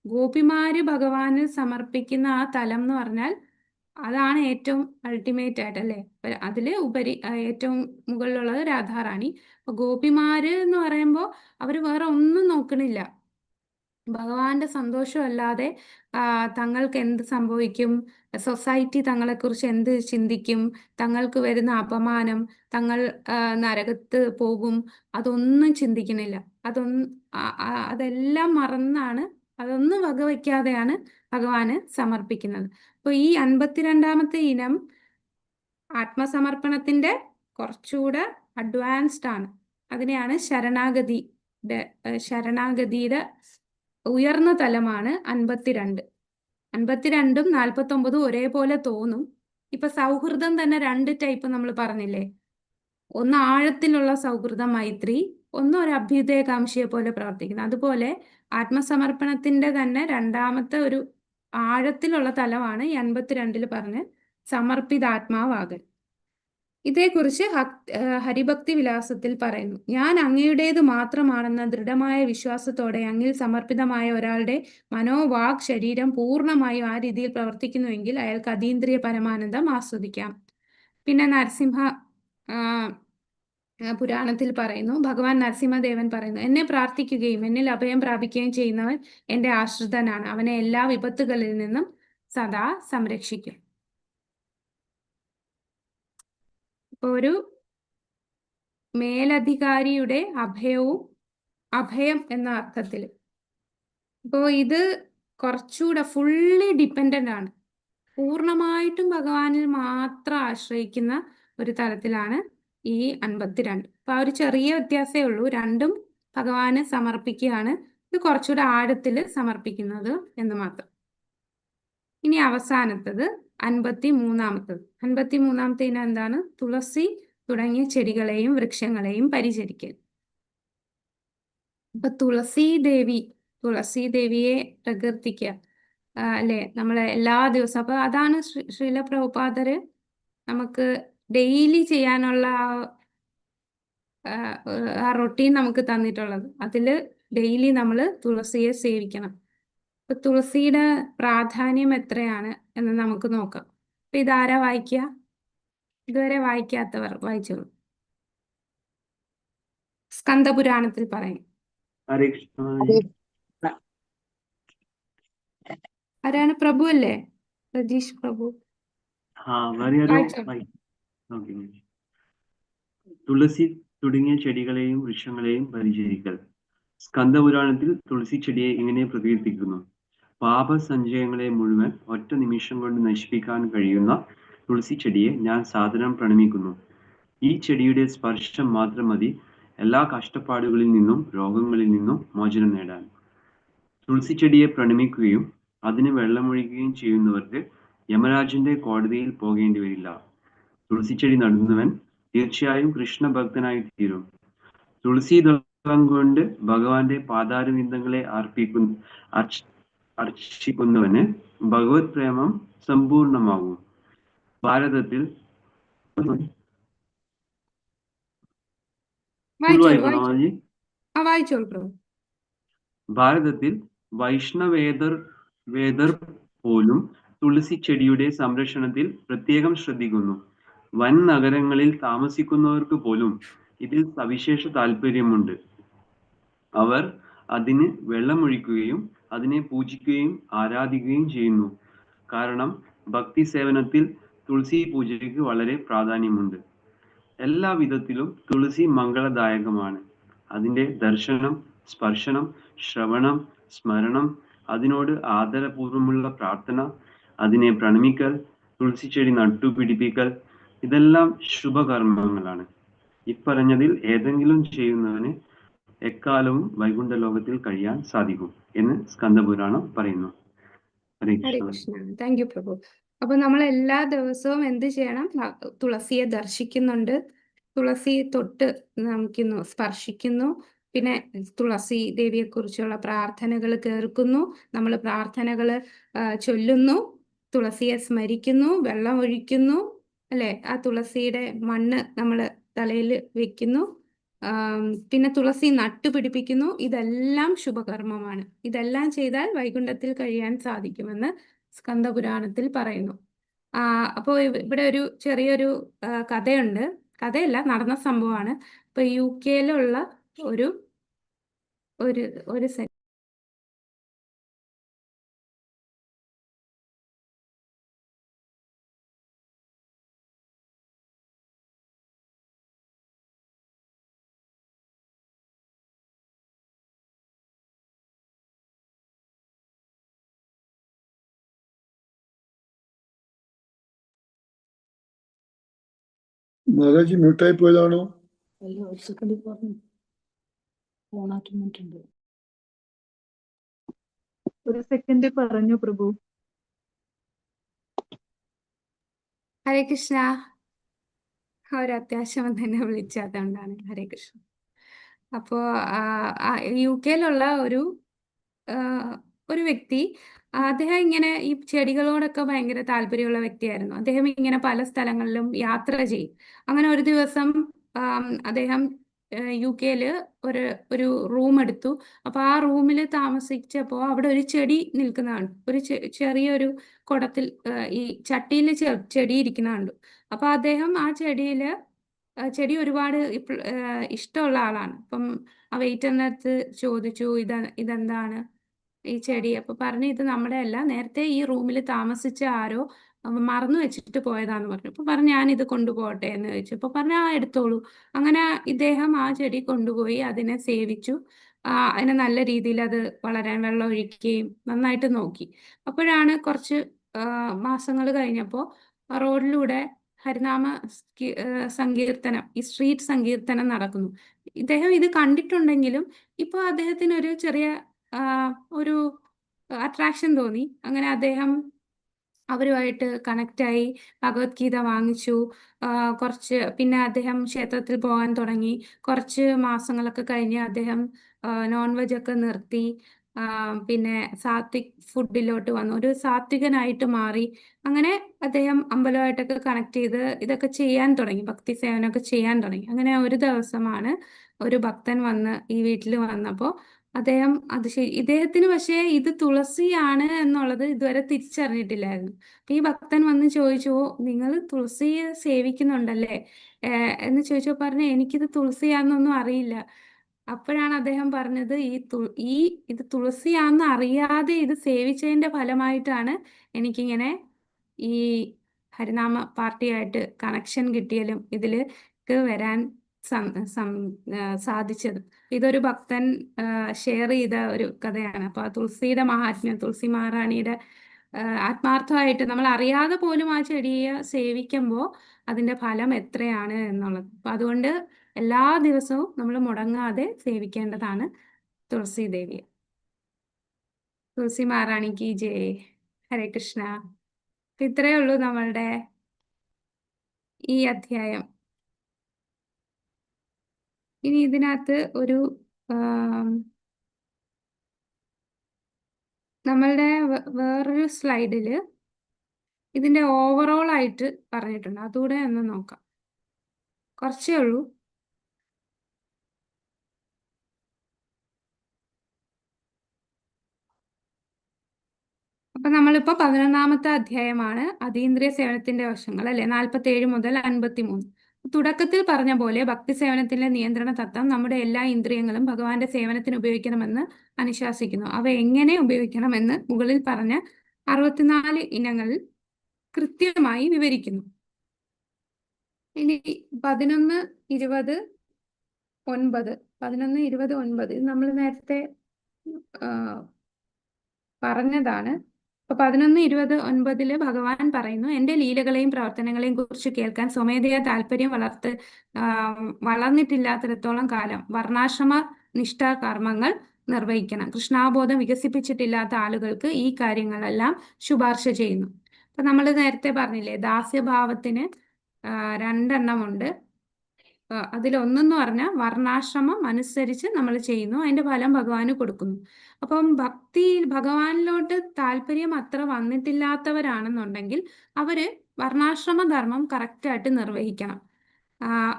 ഗോപിമാര് ഭഗവാന് സമർപ്പിക്കുന്ന ആ തലം എന്ന് പറഞ്ഞാൽ അതാണ് ഏറ്റവും അൾട്ടിമേറ്റ് ആയിട്ട് അല്ലേ? അതില് ഉപരി ഏറ്റവും മുകളിലുള്ളത് രാധാറാണി. അപ്പൊ ഗോപിമാര് എന്ന് പറയുമ്പോൾ അവര് വേറെ ഒന്നും നോക്കണില്ല, ഭഗവാന്റെ സന്തോഷമല്ലാതെ തങ്ങൾക്ക് എന്ത് സംഭവിക്കും, സൊസൈറ്റി തങ്ങളെക്കുറിച്ച് എന്ത് ചിന്തിക്കും, തങ്ങൾക്ക് വരുന്ന അപമാനം, തങ്ങൾ നരകത്ത് പോകും, അതൊന്നും ചിന്തിക്കണില്ല. അതെല്ലാം മറന്നാണ്, അതൊന്നും വകവയ്ക്കാതെയാണ് ഭഗവാന് സമർപ്പിക്കുന്നത്. അപ്പൊ ഈ 52-ാമത്തെ ഇനം ആത്മസമർപ്പണത്തിന്റെ കുറച്ചുകൂടെ അഡ്വാൻസ്ഡ് ആണ്. അതിനെയാണ് ശരണാഗതിയുടെ ഉയർന്ന തലമാണ് 52. 52-ഉം 49-ഉം ഒരേപോലെ തോന്നും. ഇപ്പൊ സൗഹൃദം തന്നെ 2 ടൈപ്പ് നമ്മൾ പറഞ്ഞില്ലേ? ഒന്ന് ആഴത്തിലുള്ള സൗഹൃദം, മൈത്രി, ഒന്ന് ഒരു അഭ്യുദയകാംക്ഷയെ പോലെ പ്രവർത്തിക്കുന്നത്. അതുപോലെ ആത്മസമർപ്പണത്തിന്റെ തന്നെ 2-ാമത്തെ ഒരു ആഴത്തിലുള്ള തലമാണ് 82-ൽ പറഞ്ഞ് സമർപ്പിതാത്മാവാകൽ. ഇതേക്കുറിച്ച് ഹരിഭക്തി വിലാസത്തിൽ പറയുന്നു: ഞാൻ അങ്ങയുടേത് മാത്രമാണെന്ന ദൃഢമായ വിശ്വാസത്തോടെ അങ്ങിൽ സമർപ്പിതമായ ഒരാളുടെ മനോവാക് ശരീരം പൂർണ്ണമായും ആ രീതിയിൽ പ്രവർത്തിക്കുന്നുവെങ്കിൽ അയാൾക്ക് അതീന്ദ്രിയ പരമാനന്ദം ആസ്വദിക്കാം. പിന്നെ നരസിംഹ പുരാണത്തിൽ പറയുന്നു, ഭഗവാൻ നരസിംഹദേവൻ പറയുന്നു, എന്നെ പ്രാർത്ഥിക്കുകയും എന്നിൽ അഭയം പ്രാപിക്കുകയും ചെയ്യുന്നവൻ എൻ്റെ ആശ്രിതനാണ്, അവനെ എല്ലാ വിപത്തുകളിൽ നിന്നും സദാ സംരക്ഷിക്കും. ഒരു മേലധികാരിയുടെ അഭയം എന്ന അർത്ഥത്തിൽ. ഇപ്പോൾ ഇത് കുറച്ചുകൂടെ ഫുള്ളി ഡിപ്പെൻഡൻ്റ് ആണ്, പൂർണ്ണമായിട്ടും ഭഗവാനിൽ മാത്രം ആശ്രയിക്കുന്ന ഒരു തലത്തിലാണ് ഈ 52. അപ്പൊ ആ ഒരു ചെറിയ വ്യത്യാസമേ ഉള്ളൂ, രണ്ടും ഭഗവാന് സമർപ്പിക്കുകയാണ്. ഇത് കുറച്ചുകൂടെ ആഴത്തിൽ സമർപ്പിക്കുന്നത് എന്ന് മാത്രം. ഇനി അവസാനത്തത് 53-ാമത്തത്. 53-ാമത്തെ ഇനം എന്താണ്? തുളസി തുടങ്ങിയ ചെടികളെയും വൃക്ഷങ്ങളെയും പരിചരിക്കൽ. അപ്പൊ തുളസി ദേവിയെ പ്രകീർത്തിക്കുക അല്ലെ നമ്മളെ എല്ലാ ദിവസവും. അപ്പൊ അതാണ് ശ്രീല പ്രഭുപാദര് നമുക്ക് ഡെയിലി ചെയ്യാനുള്ള ആ റൊട്ടീൻ നമുക്ക് തന്നിട്ടുള്ളത്. അതില് ഡെയിലി നമ്മൾ തുളസിയെ സേവിക്കണം. അപ്പൊ തുളസിയുടെ പ്രാധാന്യം എത്രയാണ് എന്ന് നമുക്ക് നോക്കാം. അപ്പൊ ഇതാരാ വായിക്കുക? ഇതുവരെ വായിക്കാത്തവർ വായിച്ചോളൂ. സ്കന്ദപുരാണത്തിൽ പറയും. ആരാണ്? പ്രഭു അല്ലേ? രജീഷ് പ്രഭു. തുളസി തുടങ്ങിയ ചെടികളെയും വൃക്ഷങ്ങളെയും പരിചരിക്കൽ. സ്കന്ദപുരാണത്തിൽ തുളസി ചെടിയെ ഇങ്ങനെ പ്രകീർത്തിക്കുന്നു: പാപസഞ്ചയങ്ങളെ മുഴുവൻ ഒറ്റ നിമിഷം കൊണ്ട് നശിപ്പിക്കാൻ കഴിയുന്ന തുളസി ചെടിയെ ഞാൻ സാദരം പ്രണമിക്കുന്നു. ഈ ചെടിയുടെ സ്പർശം മാത്രം മതി എല്ലാ കഷ്ടപ്പാടുകളിൽ നിന്നും രോഗങ്ങളിൽ നിന്നും മോചനം നേടാൻ. തുളസി ചെടിയെ പ്രണമിക്കുകയും അതിന് വെള്ളമൊഴിക്കുകയും ചെയ്യുന്നവർക്ക് യമരാജന്റെ കോടതിയിൽ പോകേണ്ടി വരില്ല. തുളസി ചെടി നടുന്നവൻ തീർച്ചയായും കൃഷ്ണഭക്തനായി തീരും. തുളസി ദളം കൊണ്ട് ഭഗവാന്റെ പാതാരവിന്ദങ്ങളെ അർച്ചിക്കുന്നവന് ഭഗവത് പ്രേമം സമ്പൂർണമാകും. ഭാരതത്തിൽ വൈഷ്ണവേദർ പോലും തുളസി ചെടിയുടെ സംരക്ഷണത്തിൽ പ്രത്യേകം ശ്രദ്ധിക്കുന്നു. വൻ നഗരങ്ങളിൽ താമസിക്കുന്നവർക്ക് പോലും ഇതിൽ സവിശേഷ താല്പര്യമുണ്ട്. അവർ അതിന് വെള്ളമൊഴിക്കുകയും അതിനെ പൂജിക്കുകയും ആരാധിക്കുകയും ചെയ്യുന്നു. കാരണം ഭക്തി സേവനത്തിൽ തുളസി പൂജയ്ക്ക് വളരെ പ്രാധാന്യമുണ്ട്. എല്ലാ വിധത്തിലും തുളസി മംഗളദായകമാണ്. അതിൻ്റെ ദർശനം, സ്പർശനം, ശ്രവണം, സ്മരണം, അതിനോട് ആദരപൂർവമുള്ള പ്രാർത്ഥന, അതിനെ പ്രണമിക്കൽ, തുളസി ചെടി നട്ടുപിടിപ്പിക്കൽ, ഇതെല്ലാം ശുഭകർമ്മങ്ങളാണ്. ഇപ്പറഞ്ഞതിൽ ഏതെങ്കിലും ചെയ്യുന്നവന് എക്കാലവും വൈകുണ്ഠ ലോകത്തിൽ കഴിയാൻ സാധിക്കും എന്ന് സ്കന്ദപുരാണം പറയുന്നു. ഹരേ ഹരേ കൃഷ്ണ. കൃഷ്ണ. താങ്ക് യു പ്രഭു. അപ്പൊ നമ്മൾ എല്ലാ ദിവസവും എന്ത് ചെയ്യണം? തുളസിയെ ദർശിക്കുന്നുണ്ട്, തുളസി തൊട്ട് നമിക്കുന്നു, സ്പർശിക്കുന്നു, പിന്നെ തുളസി ദേവിയെ കുറിച്ചുള്ള പ്രാർത്ഥനകൾ കേൾക്കുന്നു, നമ്മൾ പ്രാർത്ഥനകൾ ചൊല്ലുന്നു, തുളസിയെ സ്മരിക്കുന്നു, വെള്ളം ഒഴിക്കുന്നു, അല്ലെ? ആ തുളസിയുടെ മണ്ണ് നമ്മൾ തലയിൽ വെക്കുന്നു, പിന്നെ തുളസി നട്ടുപിടിപ്പിക്കുന്നു. ഇതെല്ലാം ശുഭകർമ്മമാണ്. ഇതെല്ലാം ചെയ്താൽ വൈകുണ്ഠത്തിൽ കഴിയാൻ സാധിക്കുമെന്ന് സ്കന്ദപുരാണത്തിൽ പറയുന്നു. അപ്പോൾ ഇവിടെ ഒരു ചെറിയൊരു കഥയുണ്ട്. കഥയല്ല, നടന്ന സംഭവമാണ്. ഇപ്പൊ UK-യിലുള്ള ഒരു ഒരു ഒരു മാതാജി മ്യൂട്ടായി പോയതാണോ? ഒരു സെക്കൻഡ് പറഞ്ഞു പ്രഭു. ഹരേ കൃഷ്ണ. ഒരു അത്യാവശ്യം തന്നെ വിളിച്ചതുകൊണ്ടാണ്. ഹരേ കൃഷ്ണ. അപ്പോ UK-യിലുള്ള ഒരു വ്യക്തി, അദ്ദേഹം ഇങ്ങനെ ഈ ചെടികളോടൊക്കെ ഭയങ്കര താല്പര്യമുള്ള വ്യക്തിയായിരുന്നു. അദ്ദേഹം ഇങ്ങനെ പല സ്ഥലങ്ങളിലും യാത്ര ചെയ്യും. അങ്ങനെ ഒരു ദിവസം അദ്ദേഹം UK-യില് ഒരു റൂം എടുത്തു. അപ്പൊ ആ റൂമിൽ താമസിച്ചപ്പോൾ അവിടെ ഒരു ചെടി നിൽക്കുന്നതാണ്. ഒരു ചെറിയൊരു കുടത്തിൽ ഈ ചട്ടിയിൽ ചെടി ഇരിക്കുന്ന കണ്ടു. അപ്പൊ അദ്ദേഹം ആ ചെടി ഒരുപാട് ഇഷ്ടമുള്ള ആളാണ്. അപ്പം ആ വെയിറ്ററിന്റെ അടുത്ത് ചോദിച്ചു, ഇതെന്താണ് ഈ ചെടി? അപ്പൊ പറഞ്ഞു, ഇത് നമ്മുടെ അല്ല, നേരത്തെ ഈ റൂമിൽ താമസിച്ച ആരോ മറന്നു വെച്ചിട്ട് പോയതാന്ന് പറഞ്ഞു. അപ്പൊ പറഞ്ഞു, ഞാൻ ഇത് കൊണ്ടുപോകട്ടെ എന്ന് ചോദിച്ചു. അപ്പൊ പറഞ്ഞു, എടുത്തോളൂ. അങ്ങനെ ഇദ്ദേഹം ആ ചെടി കൊണ്ടുപോയി അതിനെ സേവിച്ചു. അതിനെ നല്ല രീതിയിൽ അത് വളരാൻ വെള്ളം ഒഴിക്കുകയും നന്നായിട്ട് നോക്കി. അപ്പോഴാണ് കുറച്ച് മാസങ്ങൾ കഴിഞ്ഞപ്പോൾ റോഡിലൂടെ ഹരിനാമ സങ്കീർത്തനം, ഈ സ്ട്രീറ്റ് സങ്കീർത്തനം നടക്കുന്നു. ഇദ്ദേഹം ഇത് കണ്ടിട്ടുണ്ടെങ്കിലും ഇപ്പൊ അദ്ദേഹത്തിന് ഒരു ചെറിയ ഒരു അട്രാക്ഷൻ തോന്നി. അങ്ങനെ അദ്ദേഹം അവരുമായിട്ട് കണക്റ്റായി, ഭഗവത്ഗീത വാങ്ങിച്ചു. പിന്നെ അദ്ദേഹം ക്ഷേത്രത്തിൽ പോകാൻ തുടങ്ങി. കുറച്ച് മാസങ്ങളൊക്കെ കഴിഞ്ഞ് അദ്ദേഹം നോൺ വെജ് ഒക്കെ നിർത്തി. പിന്നെ സാത്വിക് ഫുഡിലോട്ട് വന്നു, ഒരു സാത്വികനായിട്ട് മാറി. അങ്ങനെ അദ്ദേഹം അമ്പലമായിട്ടൊക്കെ കണക്ട് ചെയ്ത് ഇതൊക്കെ ചെയ്യാൻ തുടങ്ങി, ഭക്തി സേവനമൊക്കെ ചെയ്യാൻ തുടങ്ങി. അങ്ങനെ ഒരു ദിവസമാണ് ഒരു ഭക്തൻ വന്ന് ഈ വീട്ടിൽ വന്നപ്പോൾ അദ്ദേഹം ഇദ്ദേഹത്തിന് പക്ഷേ ഇത് തുളസിയാണ് എന്നുള്ളത് ഇതുവരെ തിരിച്ചറിഞ്ഞിട്ടില്ലായിരുന്നു. അപ്പൊ ഈ ഭക്തൻ വന്ന് ചോദിച്ചു, നിങ്ങൾ തുളസിയെ സേവിക്കുന്നുണ്ടല്ലേ എന്ന് ചോദിച്ചപ്പോൾ പറഞ്ഞു, എനിക്കിത് തുളസിയാന്നൊന്നും അറിയില്ല. അപ്പോഴാണ് അദ്ദേഹം പറഞ്ഞത്, ഇത് തുളസിയാന്ന് അറിയാതെ ഇത് സേവിച്ചതിന്റെ ഫലമായിട്ടാണ് എനിക്കിങ്ങനെ ഈ ഹരിനാമ പാർട്ടിയായിട്ട് കണക്ഷൻ കിട്ടിയാലും ഇതിലേക്ക് വരാൻ സാധിച്ചത്. ഇതൊരു ഭക്തൻ ഷെയർ ചെയ്ത ഒരു കഥയാണ്. അപ്പൊ ആ തുളസിയുടെ മഹാത്മ്യം, തുളസി മഹാറാണിയുടെ ആത്മാർത്ഥമായിട്ട് നമ്മൾ അറിയാതെ പോലും ആ ചെടിയെ സേവിക്കുമ്പോൾ അതിന്റെ ഫലം എത്രയാണ് എന്നുള്ളത്. അപ്പൊ അതുകൊണ്ട് എല്ലാ ദിവസവും നമ്മൾ മുടങ്ങാതെ സേവിക്കേണ്ടതാണ് തുളസി ദേവിയെ. തുളസി മഹാറാണിക്ക് ജയ്. ഹരേ കൃഷ്ണ. ഇത്രയേ ഉള്ളൂ നമ്മളുടെ ഈ അധ്യായം. ഇനി ഇതിനകത്ത് ഒരു നമ്മളുടെ വേറൊരു സ്ലൈഡില് ഇതിന്റെ ഓവറോൾ ആയിട്ട് പറഞ്ഞിട്ടുണ്ട്. അതുകൂടെ ഒന്ന് നോക്കാം. കുറച്ചേ ഉള്ളൂ. അപ്പൊ നമ്മളിപ്പോ 11-ാമത്തെ അധ്യായമാണ്, അതീന്ദ്രിയ സേവനത്തിന്റെ വശങ്ങൾ, അല്ലെ? 47 മുതൽ 53. തുടക്കത്തിൽ പറഞ്ഞ പോലെ ഭക്തി സേവനത്തിലെ നിയന്ത്രണ തത്വം നമ്മുടെ എല്ലാ ഇന്ദ്രിയങ്ങളും ഭഗവാന്റെ സേവനത്തിന് ഉപയോഗിക്കണമെന്ന് അനുശാസിക്കുന്നു. അവ എങ്ങനെ ഉപയോഗിക്കണമെന്ന് മുകളിൽ പറഞ്ഞ 64 ഇനങ്ങളിൽ കൃത്യമായി വിവരിക്കുന്നു. ഇനി 11:20:9 ഇത് നമ്മൾ നേരത്തെ പറഞ്ഞതാണ്. അപ്പൊ 11:20:9 ഭഗവാൻ പറയുന്നു, എന്റെ ലീലകളെയും പ്രവർത്തനങ്ങളെയും കുറിച്ച് കേൾക്കാൻ സ്വമേധയാ താല്പര്യം വളർന്നിട്ടില്ലാത്തിടത്തോളം കാലം വർണ്ണാശ്രമ നിഷ്ഠാകർമ്മങ്ങൾ നിർവഹിക്കണം. കൃഷ്ണാബോധം വികസിപ്പിച്ചിട്ടില്ലാത്ത ആളുകൾക്ക് ഈ കാര്യങ്ങളെല്ലാം ശുപാർശ ചെയ്യുന്നു. അപ്പൊ നമ്മൾ നേരത്തെ പറഞ്ഞില്ലേ, ദാസ്യഭാവത്തിന് രണ്ടെണ്ണമുണ്ട്. അതിലൊന്നെന്ന് പറഞ്ഞാൽ വർണ്ണാശ്രമം അനുസരിച്ച് നമ്മൾ ചെയ്യുന്നു, അതിന്റെ ഫലം ഭഗവാന് കൊടുക്കുന്നു. അപ്പം ഭഗവാനിലോട്ട് താല്പര്യം അത്ര വന്നിട്ടില്ലാത്തവരാണെന്നുണ്ടെങ്കിൽ അവര് വർണ്ണാശ്രമ ധർമ്മം കറക്റ്റായിട്ട് നിർവഹിക്കണം.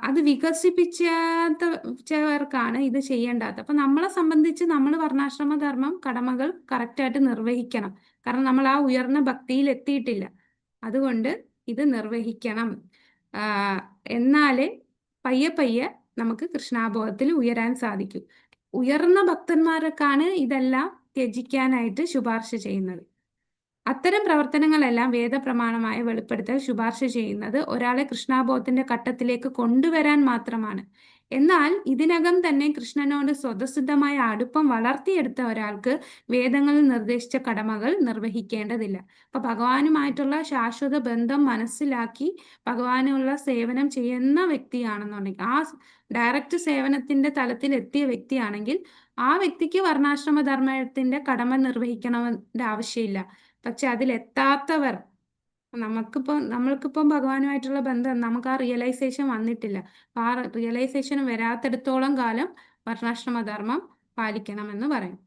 അത് വികസിപ്പിച്ചാത്തവർക്കാണ് ഇത് ചെയ്യേണ്ടാത്തത്. അപ്പൊ നമ്മളെ സംബന്ധിച്ച് നമ്മൾ വർണ്ണാശ്രമ ധർമ്മം കടമകൾ കറക്റ്റായിട്ട് നിർവഹിക്കണം. കാരണം നമ്മൾ ആ ഉയർന്ന ഭക്തിയിൽ എത്തിയിട്ടില്ല. അതുകൊണ്ട് ഇത് നിർവഹിക്കണം. എന്നാലേ പയ്യെ പയ്യെ നമുക്ക് കൃഷ്ണാബോധത്തിൽ ഉയരാൻ സാധിക്കും. ഉയർന്ന ഭക്തന്മാർക്കാണ് ഇതെല്ലാം ത്യജിക്കാനായിട്ട് ശുപാർശ ചെയ്യുന്നത്. അത്തരം പ്രവർത്തനങ്ങളെല്ലാം വേദപ്രമാണമായ വെളിപ്പെടുത്തൽ ശുപാർശ ചെയ്യുന്നത് ഒരാളെ കൃഷ്ണാബോധത്തിന്റെ ഘട്ടത്തിലേക്ക് കൊണ്ടുവരാൻ മാത്രമാണ്. എന്നാൽ ഇതിനകം തന്നെ കൃഷ്ണനോട് സ്വതസിദ്ധമായ അടുപ്പം വളർത്തിയെടുത്ത ഒരാൾക്ക് വേദങ്ങളിൽ നിർദ്ദേശിച്ച കടമകൾ നിർവഹിക്കേണ്ടതില്ല. അപ്പൊ ഭഗവാനുമായിട്ടുള്ള ശാശ്വത ബന്ധം മനസ്സിലാക്കി ഭഗവാനുള്ള സേവനം ചെയ്യുന്ന വ്യക്തിയാണെന്നുണ്ടെങ്കിൽ, ആ ഡയറക്റ്റ് സേവനത്തിന്റെ തലത്തിൽ എത്തിയ വ്യക്തിയാണെങ്കിൽ ആ വ്യക്തിക്ക് വർണ്ണാശ്രമ ധർമ്മത്തിന്റെ കടമ നിർവഹിക്കണമെന്ന ആവശ്യമില്ല. പക്ഷെ അതിലെത്താത്തവർ, നമ്മൾക്കിപ്പം ഭഗവാനുമായിട്ടുള്ള ബന്ധം നമുക്ക് ആ റിയലൈസേഷൻ വന്നിട്ടില്ല. അപ്പൊ ആ റിയലൈസേഷൻ വരാത്തിടത്തോളം കാലം വർണ്ണാശ്രമധർമ്മം പാലിക്കണമെന്ന് പറയും.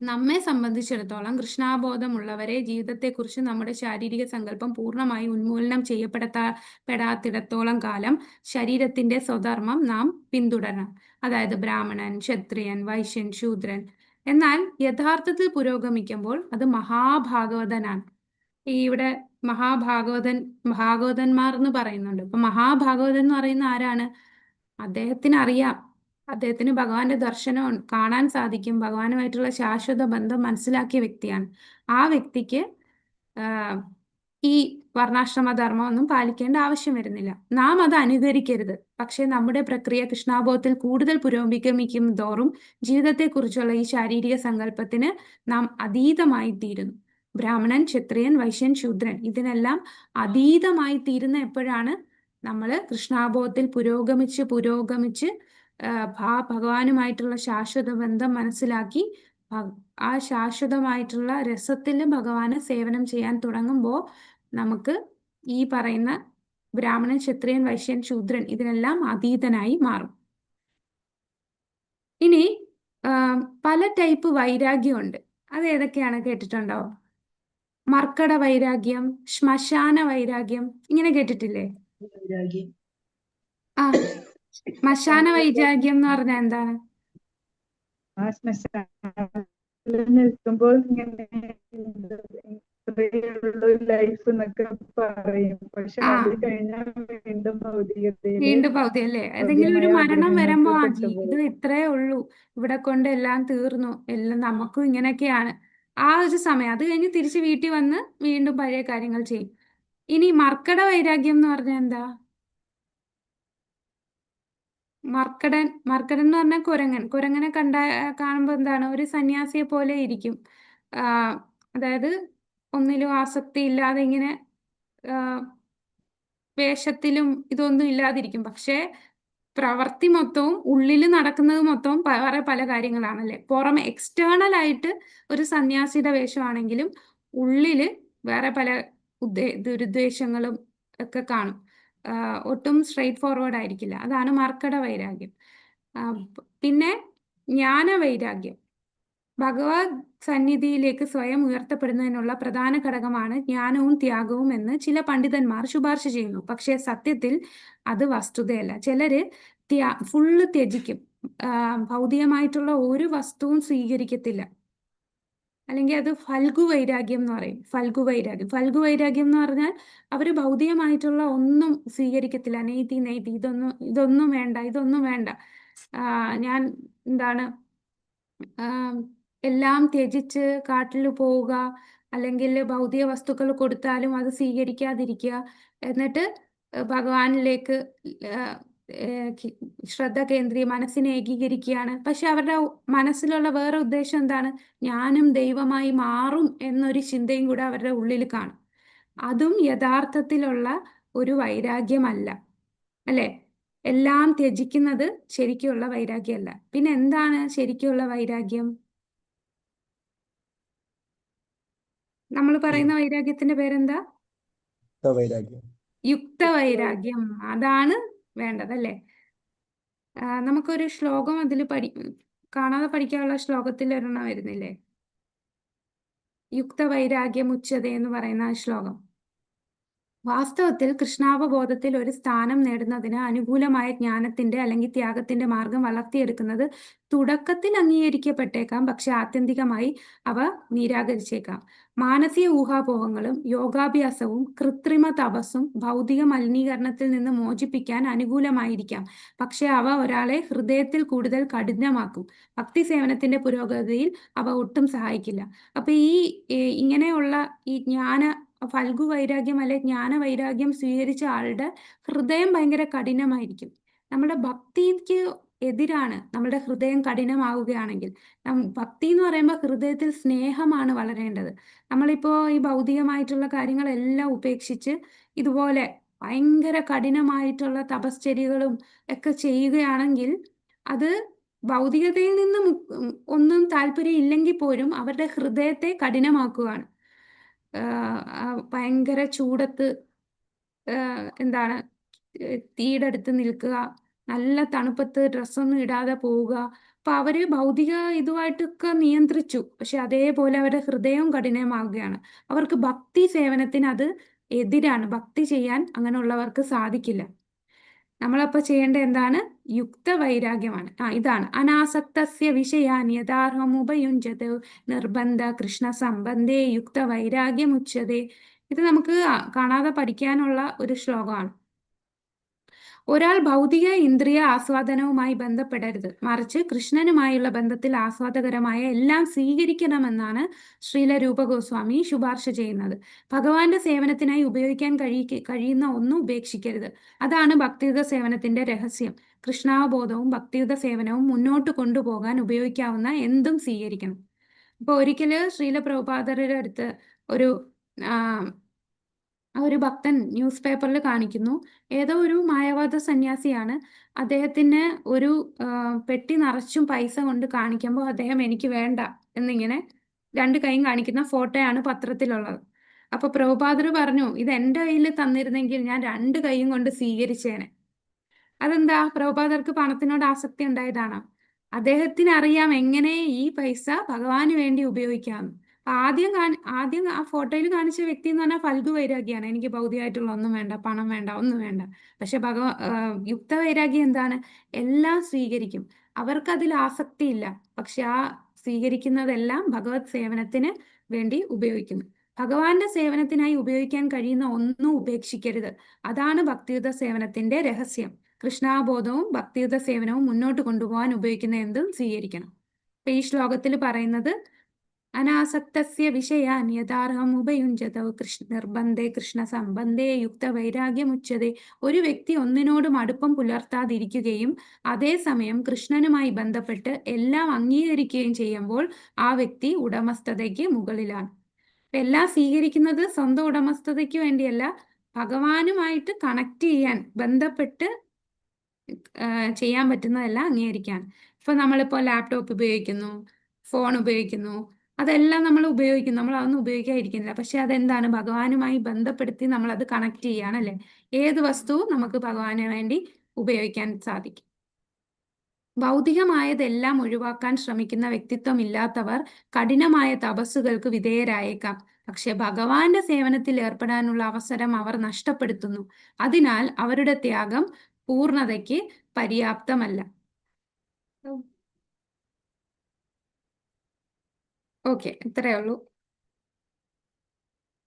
നമ്മെ സംബന്ധിച്ചിടത്തോളം കൃഷ്ണാബോധമുള്ളവരെ ജീവിതത്തെക്കുറിച്ച് നമ്മുടെ ശാരീരിക സങ്കല്പം പൂർണ്ണമായി ഉന്മൂലനം ചെയ്യപ്പെടാത്തിടത്തോളം കാലം ശരീരത്തിന്റെ സ്വധർമ്മം നാം പിന്തുടരണം. അതായത് ബ്രാഹ്മണൻ, ക്ഷത്രിയൻ, വൈശ്യൻ, ശൂദ്രൻ. എന്നാൽ യഥാർത്ഥത്തിൽ പുരോഗമിക്കുമ്പോൾ അത് മഹാഭാഗവതനാണ്. ഇവിടെ ഭാഗവതന്മാർ എന്ന് പറയുന്നുണ്ട്. അപ്പൊ മഹാഭാഗവതൻ എന്ന് പറയുന്ന ആരാണ്? അദ്ദേഹത്തിന് അറിയാം, അദ്ദേഹത്തിന് ഭഗവാന്റെ ദർശനം കാണാൻ സാധിക്കും, ഭഗവാനുമായിട്ടുള്ള ശാശ്വത ബന്ധം മനസ്സിലാക്കിയ വ്യക്തിയാണ്. ആ വ്യക്തിക്ക് ഈ വർണ്ണാശ്രമധർമ്മം ഒന്നും പാലിക്കേണ്ട ആവശ്യം വരുന്നില്ല. നാം അത് അനുകരിക്കരുത്. പക്ഷെ നമ്മുടെ പ്രക്രിയ കൃഷ്ണാബോധത്തിൽ കൂടുതൽ പുരോഗമിക്കും തോറും ജീവിതത്തെക്കുറിച്ചുള്ള ഈ ശാരീരിക സങ്കല്പത്തിന് നാം അതീതമായി തീരുന്നു. ബ്രാഹ്മണൻ, ക്ഷത്രിയൻ, വൈശ്യൻ, ശൂദ്രൻ ഇതിനെല്ലാം അതീതമായി തീരുന്ന എപ്പോഴാണ്? നമ്മൾ കൃഷ്ണാബോധത്തിൽ പുരോഗമിച്ച് ഭഗവാനുമായിട്ടുള്ള ശാശ്വത ബന്ധം മനസ്സിലാക്കി ആ ശാശ്വതമായിട്ടുള്ള രസത്തിൽ ഭഗവാന് സേവനം ചെയ്യാൻ തുടങ്ങുമ്പോൾ നമുക്ക് ഈ പറയുന്ന ബ്രാഹ്മണൻ, ക്ഷത്രിയൻ, വൈശ്യൻ, ശൂദ്രൻ ഇതിനെല്ലാം അതീതനായി മാറും. ഇനി പല ടൈപ്പ് വൈരാഗ്യമുണ്ട്. അത് ഏതൊക്കെയാണ് കേട്ടിട്ടുണ്ടോ? മർക്കട വൈരാഗ്യം, ശ്മശാന വൈരാഗ്യം, ഇങ്ങനെ കേട്ടിട്ടില്ലേ? വൈരാഗ്യം. ആ, ശ്മശാന വൈരാഗ്യം എന്ന് പറഞ്ഞാൽ എന്താണ്? ആ ശ്മശാനത്തിൽ നിൽക്കുമ്പോൾ ഇങ്ങനെ ലൈഫ് എന്നൊക്കെ പറയും. പക്ഷെ അത് കഴിഞ്ഞാൽ വീണ്ടും ഭൗതികം അല്ലേ? ഏതെങ്കിലും ഒരു മരണം വരുമ്പോ ഇത് ഇത്രേ ഉള്ളൂ, ഇവിടെ കൊണ്ട് എല്ലാം തീർന്നു, എല്ലാം നമുക്കും ഇങ്ങനെയൊക്കെയാണ് ആ ഒരു സമയം. അത് കഴിഞ്ഞ് തിരിച്ച് വീട്ടിൽ വന്ന് വീണ്ടും പഴയ കാര്യങ്ങൾ ചെയ്യും. ഇനി മർക്കട വൈരാഗ്യം എന്ന് പറഞ്ഞാൽ എന്താ? മർക്കടൻ എന്ന് പറഞ്ഞാൽ കുരങ്ങനെ കാണുമ്പോൾ എന്താണ്? ഒരു സന്യാസിയെ പോലെ ഇരിക്കും. അതായത് ഒന്നിലും ആസക്തി ഇല്ലാതെ ഇങ്ങനെ വേഷത്തിലും ഇതൊന്നും ഇല്ലാതിരിക്കും. പക്ഷെ പ്രവൃത്തി മൊത്തവും ഉള്ളിൽ നടക്കുന്നത് മൊത്തവും വേറെ പല കാര്യങ്ങളാണല്ലേ. പുറമെ എക്സ്റ്റേണൽ ആയിട്ട് ഒരു സന്യാസിയുടെ വേഷമാണെങ്കിലും ഉള്ളില് വേറെ പല ദുരുദ്ദേശങ്ങളും ഒക്കെ കാണും. ഒട്ടും സ്ട്രെയിറ്റ് ഫോർവേഡ് ആയിരിക്കില്ല. അതാണ് മർക്കട വൈരാഗ്യം. പിന്നെ ജ്ഞാന വൈരാഗ്യം. ഭഗവത് സന്നിധിയിലേക്ക് സ്വയം ഉയർത്തപ്പെടുന്നതിനുള്ള പ്രധാന ഘടകമാണ് ജ്ഞാനവും ത്യാഗവും എന്ന് ചില പണ്ഡിതന്മാർ ശുപാർശ ചെയ്യുന്നു. പക്ഷെ സത്യത്തിൽ അത് വസ്തുതയല്ല. ചിലര് ഫുള്ള് ത്യജിക്കും, ഭൗതികമായിട്ടുള്ള ഒരു വസ്തുവും സ്വീകരിക്കത്തില്ല. അല്ലെങ്കിൽ അത് ഫൽഗു വൈരാഗ്യം എന്ന് പറയും. ഫൽഗു വൈരാഗ്യം എന്ന് പറഞ്ഞാൽ അവര് ഭൗതികമായിട്ടുള്ള ഒന്നും സ്വീകരിക്കത്തില്ല. നെയ്തി ഇതൊന്നും വേണ്ട. ഞാൻ എന്താണ് എല്ലാം ത്യജിച്ച് കാട്ടിൽ പോവുക, അല്ലെങ്കിൽ ഭൗതിക വസ്തുക്കൾ കൊടുത്താലും അത് സ്വീകരിക്കാതിരിക്കുക, എന്നിട്ട് ഭഗവാനിലേക്ക് മനസ്സിനെ ഏകീകരിക്കുകയാണ്. പക്ഷെ അവരുടെ മനസ്സിലുള്ള വേറെ ഉദ്ദേശം എന്താണ്? ഞാനും ദൈവമായി മാറും എന്നൊരു ചിന്തയും കൂടെ അവരുടെ ഉള്ളിൽ കാണും. അതും യഥാർത്ഥത്തിലുള്ള ഒരു വൈരാഗ്യമല്ല, അല്ലെ? എല്ലാം ത്യജിക്കുന്നത് ശരിക്കുള്ള വൈരാഗ്യമല്ല. പിന്നെ എന്താണ് ശരിക്കുള്ള വൈരാഗ്യം? നമ്മൾ പറയുന്ന വൈരാഗ്യത്തിന്റെ പേരെന്താ? വൈരാഗ്യം. യുക്തവൈരാഗ്യം. അതാണ് വേണ്ടത് അല്ലേ? നമുക്കൊരു ശ്ലോകം അതിൽ കാണാതെ പഠിക്കാനുള്ള ശ്ലോകത്തിൽ ഒരെണ്ണം വരുന്നില്ലേ? യുക്തവൈരാഗ്യം ഉച്ചതേ എന്ന് പറയുന്ന ആ ശ്ലോകം. വാസ്തവത്തിൽ കൃഷ്ണാവബോധത്തിൽ ഒരു സ്ഥാനം നേടുന്നതിന് അനുകൂലമായ ജ്ഞാനത്തിന്റെ അല്ലെങ്കിൽ ത്യാഗത്തിന്റെ മാർഗം വളർത്തിയെടുക്കുന്നത് തുടക്കത്തിൽ അംഗീകരിക്കപ്പെട്ടേക്കാം, പക്ഷെ ആത്യന്തികമായി അവ നിരാകരിച്ചേക്കാം. മാനസിക ഊഹാപോഹങ്ങളും യോഗാഭ്യാസവും കൃത്രിമ തപസ്സും ഭൗതിക മലിനീകരണത്തിൽ നിന്ന് മോചിപ്പിക്കാൻ അനുകൂലമായിരിക്കാം, പക്ഷെ അവ ഒരാളെ ഹൃദയത്തിൽ കൂടുതൽ കഠിനമാക്കും. ഭക്തി സേവനത്തിന്റെ പുരോഗതിയിൽ അവ ഒട്ടും സഹായിക്കില്ല. അപ്പൊ ഇങ്ങനെയുള്ള ഈ ഫൽഗു വൈരാഗ്യം അല്ലെ ജ്ഞാന വൈരാഗ്യം സ്വീകരിച്ച ആളുടെ ഹൃദയം ഭയങ്കര കഠിനമായിരിക്കും. നമ്മുടെ ഭക്തിക്ക് എതിരാണ് നമ്മുടെ ഹൃദയം കഠിനമാവുകയാണെങ്കിൽ. ഭക്തി എന്ന് പറയുമ്പോൾ ഹൃദയത്തിൽ സ്നേഹമാണ് വളരേണ്ടത്. നമ്മളിപ്പോ ഈ ഭൗതികമായിട്ടുള്ള കാര്യങ്ങളെല്ലാം ഉപേക്ഷിച്ച് ഇതുപോലെ ഭയങ്കര കഠിനമായിട്ടുള്ള തപശ്ചര്യകളും ഒക്കെ ചെയ്യുകയാണെങ്കിൽ അത് ഭൗതികതയിൽ നിന്നും ഒന്നും താല്പര്യം ഇല്ലെങ്കിൽ പോലും അവരുടെ ഹൃദയത്തെ കഠിനമാക്കുകയാണ്. ഭയങ്കര ചൂടത്ത് എന്താണ് തീയുടെ അടുത്ത് നിൽക്കുക, നല്ല തണുപ്പത്ത് ഡ്രസ്സൊന്നും ഇടാതെ പോവുക. അപ്പൊ അവര് ഭൗതിക ഇതുമായിട്ടൊക്കെ നിയന്ത്രിച്ചു, പക്ഷെ അതേപോലെ അവരുടെ ഹൃദയവും കഠിനമാവുകയാണ്. അവർക്ക് ഭക്തി സേവനത്തിന് അത് എതിരാണ്. ഭക്തി ചെയ്യാൻ അങ്ങനെയുള്ളവർക്ക് സാധിക്കില്ല. നമ്മളപ്പോ ചെയ്യേണ്ട എന്താണ്? യുക്ത വൈരാഗ്യമാണ്. ഇതാണ് അനാസക്തസ്യ വിഷയാൻ യഥാർഹമുപയുഞ്ജത നിർബന്ധ കൃഷ്ണ സംബന്ധേ യുക്ത വൈരാഗ്യം ഉച്ചതേ. ഇത് നമുക്ക് കാണാതെ പഠിക്കാനുള്ള ഒരു ശ്ലോകമാണ്. ഒരാൾ ഭൗതിക ഇന്ദ്രിയ ആസ്വാദനവുമായി ബന്ധപ്പെടരുത്, മറിച്ച് കൃഷ്ണനുമായുള്ള ബന്ധത്തിൽ ആസ്വാദകരമായ എല്ലാം സ്വീകരിക്കണമെന്നാണ് ശ്രീല രൂപഗോസ്വാമി ശുപാർശ ചെയ്യുന്നത്. ഭഗവാന്റെ സേവനത്തിനായി ഉപയോഗിക്കാൻ കഴിയുന്ന ഒന്നും ഉപേക്ഷിക്കരുത്. അതാണ് ഭക്തിയുത സേവനത്തിന്റെ രഹസ്യം. കൃഷ്ണാവബോധവും ഭക്തിയുത സേവനവും മുന്നോട്ട് കൊണ്ടുപോകാൻ ഉപയോഗിക്കാവുന്ന എന്തും സ്വീകരിക്കണം. ഇപ്പൊ ഒരിക്കല് ശ്രീല പ്രഭുപാദരുടെ അടുത്ത് ഒരു ഭക്തൻ ന്യൂസ് പേപ്പറിൽ കാണിക്കുന്നു, ഏതോ ഒരു മായാവാദ സന്യാസിയാണ്. അദ്ദേഹത്തിന് ഒരു പെട്ടി നിറച്ചും പൈസ കൊണ്ട് കാണിക്കുമ്പോൾ അദ്ദേഹം എനിക്ക് വേണ്ട എന്നിങ്ങനെ 2 കൈയും കാണിക്കുന്ന ഫോട്ടോയാണ് പത്രത്തിലുള്ളത്. അപ്പൊ പ്രഭുപാദർ പറഞ്ഞു, ഇത് എൻ്റെ കയ്യിൽ തന്നിരുന്നെങ്കിൽ ഞാൻ 2 കൈയും കൊണ്ട് സ്വീകരിച്ചേനെ. അതെന്താ? പ്രഭുപാദർക്ക് പണത്തിനോട് ആസക്തി ഉണ്ടായതാണോ? അദ്ദേഹത്തിന് അറിയാം എങ്ങനെ ഈ പൈസ ഭഗവാന് വേണ്ടി ഉപയോഗിക്കാമെന്ന്. ആദ്യം ആ ഫോട്ടോയിൽ കാണിച്ച വ്യക്തി എന്ന് പറഞ്ഞാൽ ഫൽഗു വൈരാഗ്യാണ്. എനിക്ക് ഭൗതികമായിട്ടുള്ള ഒന്നും വേണ്ട, പണം വേണ്ട, ഒന്നും വേണ്ട. പക്ഷെ യുക്ത വൈരാഗ്യം എന്താണ്? എല്ലാം സ്വീകരിക്കും. അവർക്ക് അതിൽ ആസക്തി ഇല്ല, പക്ഷെ ആ സ്വീകരിക്കുന്നതെല്ലാം ഭഗവത് സേവനത്തിന് വേണ്ടി ഉപയോഗിക്കുന്നു. ഭഗവാന്റെ സേവനത്തിനായി ഉപയോഗിക്കാൻ കഴിയുന്ന ഒന്നും ഉപേക്ഷിക്കരുത്. അതാണ് ഭക്തിയുത സേവനത്തിന്റെ രഹസ്യം. കൃഷ്ണാബോധവും ഭക്തിയുത സേവനവും മുന്നോട്ട് കൊണ്ടുപോകാൻ ഉപയോഗിക്കുന്ന എന്തും സ്വീകരിക്കണം. അപ്പൊ ഈ ശ്ലോകത്തിൽ പറയുന്നത് അനാസക്തസ്യ വിഷയാൻ യഥാർഹം ഉപയുഞ്ജത നിർബന്ധേ കൃഷ്ണ സംബന്ധേ യുക്ത വൈരാഗ്യമുച്ചതേ. ഒരു വ്യക്തി ഒന്നിനോടും അടുപ്പം പുലർത്താതിരിക്കുകയും അതേസമയം കൃഷ്ണനുമായി ബന്ധപ്പെട്ട് എല്ലാം അംഗീകരിക്കുകയും ചെയ്യുമ്പോൾ ആ വ്യക്തി ഉടമസ്ഥതയ്ക്ക് മുകളിലാണ്. എല്ലാം സ്വീകരിക്കുന്നത് സ്വന്തം ഉടമസ്ഥതയ്ക്ക് വേണ്ടിയല്ല, ഭഗവാനുമായിട്ട് കണക്ട് ചെയ്യാൻ, ബന്ധപ്പെട്ട് ചെയ്യാൻ പറ്റുന്നതെല്ലാം അംഗീകരിക്കാൻ. ഇപ്പൊ നമ്മളിപ്പോ ലാപ്ടോപ്പ് ഉപയോഗിക്കുന്നു, ഫോൺ ഉപയോഗിക്കുന്നു, അതെല്ലാം നമ്മൾ ഉപയോഗിക്കുന്നു. നമ്മൾ അതൊന്നും ഉപയോഗിക്കാതിരിക്കുന്നില്ല, പക്ഷെ അതെന്താണ്? ഭഗവാനുമായി ബന്ധപ്പെടുത്തി നമ്മൾ അത് കണക്ട് ചെയ്യാണല്ലേ. ഏത് വസ്തുവും നമുക്ക് ഭഗവാന് വേണ്ടി ഉപയോഗിക്കാൻ സാധിക്കും. ഭൗതികമായതെല്ലാം ഒഴിവാക്കാൻ ശ്രമിക്കുന്ന വ്യക്തിത്വം ഇല്ലാത്തവർ കഠിനമായ തപസ്സുകൾക്ക് വിധേയരായേക്കാം, പക്ഷെ ഭഗവാന്റെ സേവനത്തിൽ ഏർപ്പെടാനുള്ള അവസരം അവർ നഷ്ടപ്പെടുത്തുന്നു. അതിനാൽ അവരുടെ ത്യാഗം പൂർണ്ണതയ്ക്ക് പര്യാപ്തമല്ല. ഓക്കെ, ഇത്രയേ ഉള്ളൂ.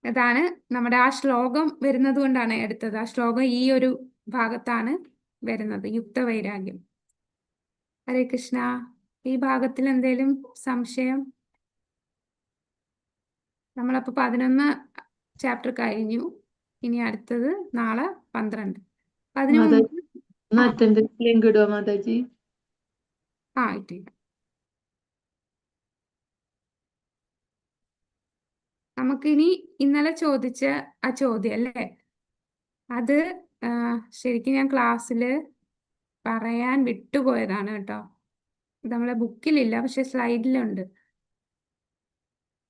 അതാണ് നമ്മുടെ ആ ശ്ലോകം വരുന്നത് കൊണ്ടാണ് എടുത്തത്. ആ ശ്ലോകം ഈ ഒരു ഭാഗത്താണ് വരുന്നത്, യുക്തവൈരാഗ്യം. ഹരേ കൃഷ്ണ. ഈ ഭാഗത്തിൽ എന്തേലും സംശയം? നമ്മളപ്പോ 11 ചാപ്റ്റർ കഴിഞ്ഞു. ഇനി അടുത്തത് നാളെ 12. മാതാജി ഇട്ടില്ല. നമുക്കിനി ഇന്നലെ ചോദിച്ച ആ ചോദ്യം അല്ലേ, അത് ശരിക്കും ഞാൻ ക്ലാസ്സിൽ പറയാൻ വിട്ടുപോയതാണ് കേട്ടോ. ഇത് നമ്മളെ ബുക്കിലില്ല, പക്ഷെ സ്ലൈഡിലുണ്ട്.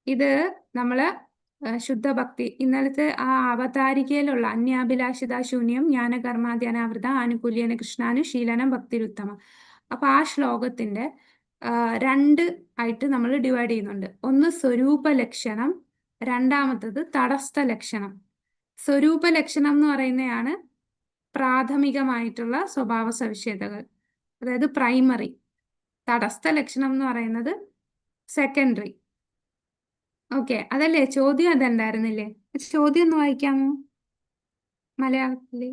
ഇത് നമ്മള് ശുദ്ധ ഭക്തി ഇന്നലത്തെ ആ അവതാരികയിലുള്ള അന്യാഭിലാഷിത ശൂന്യം ജ്ഞാനകർമാധ്യാനാവൃത ആനുകൂല്യന കൃഷ്ണാനുശീലനം ഭക്തിരുത്തമം. അപ്പൊ ആ ശ്ലോകത്തിന്റെ 2 ആയിട്ട് നമ്മൾ ഡിവൈഡ് ചെയ്യുന്നുണ്ട്. ഒന്ന് സ്വരൂപ ലക്ഷണം, രണ്ടാമത്തത് തടസ്ഥ ലക്ഷണം. സ്വരൂപ ലക്ഷണം എന്ന് പറയുന്നതാണ് പ്രാഥമികമായിട്ടുള്ള സ്വഭാവ സവിശേഷതകൾ, അതായത് പ്രൈമറി. തടസ്ഥ ലക്ഷണം എന്ന് പറയുന്നത് സെക്കൻഡറി. ഓക്കെ, അതല്ലേ ചോദ്യം? അതുണ്ടായിരുന്നില്ലേ? ചോദ്യം ഒന്ന് വായിക്കാമോ മലയാളത്തില്?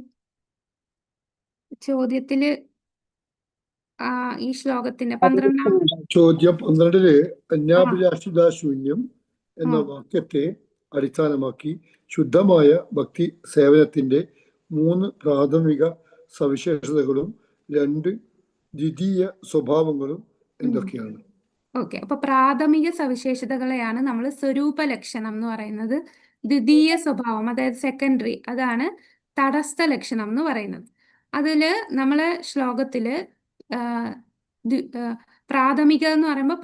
ചോദ്യത്തില് ഈ ശ്ലോകത്തിന്റെ 12-ാം ചോദ്യം 12 അന്യാഭിലാഷിത ശൂന്യം എന്ന ആ. വാക്യത്തെ അടിസ്ഥാനമാക്കി ശുദ്ധമായ ഭക്തി സേവനത്തിന്റെ 3 പ്രാഥമിക സവിശേഷതകളും 2 ദ്വിതീയ സ്വഭാവങ്ങളും എന്തൊക്കെയാണ്? ഓക്കെ, അപ്പൊ പ്രാഥമിക സവിശേഷതകളെയാണ് നമ്മൾ സ്വരൂപ ലക്ഷണം എന്ന് പറയുന്നത്. ദ്വിതീയ സ്വഭാവം, അതായത് സെക്കൻഡറി, അതാണ് തടസ്ഥ ലക്ഷണം എന്ന് പറയുന്നത്. അതില് നമ്മള് ശ്ലോകത്തില് പ്രാഥമിക എന്ന് പറയുമ്പോൾ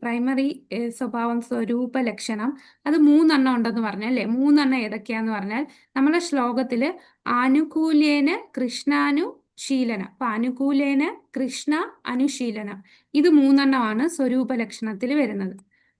പ്രൈമറി സ്വഭാവം സ്വരൂപ ലക്ഷണം അത് 3 ഉണ്ടെന്ന് പറഞ്ഞല്ലേ. 3 ഏതൊക്കെയാന്ന് പറഞ്ഞാൽ നമ്മളെ ശ്ലോകത്തില് ആനുകൂല്യേന കൃഷ്ണാനുശീലനം. അപ്പൊ അനുകൂലേന കൃഷ്ണ അനുശീലനം, ഇത് 3 സ്വരൂപ ലക്ഷണത്തിൽ വരുന്നത്.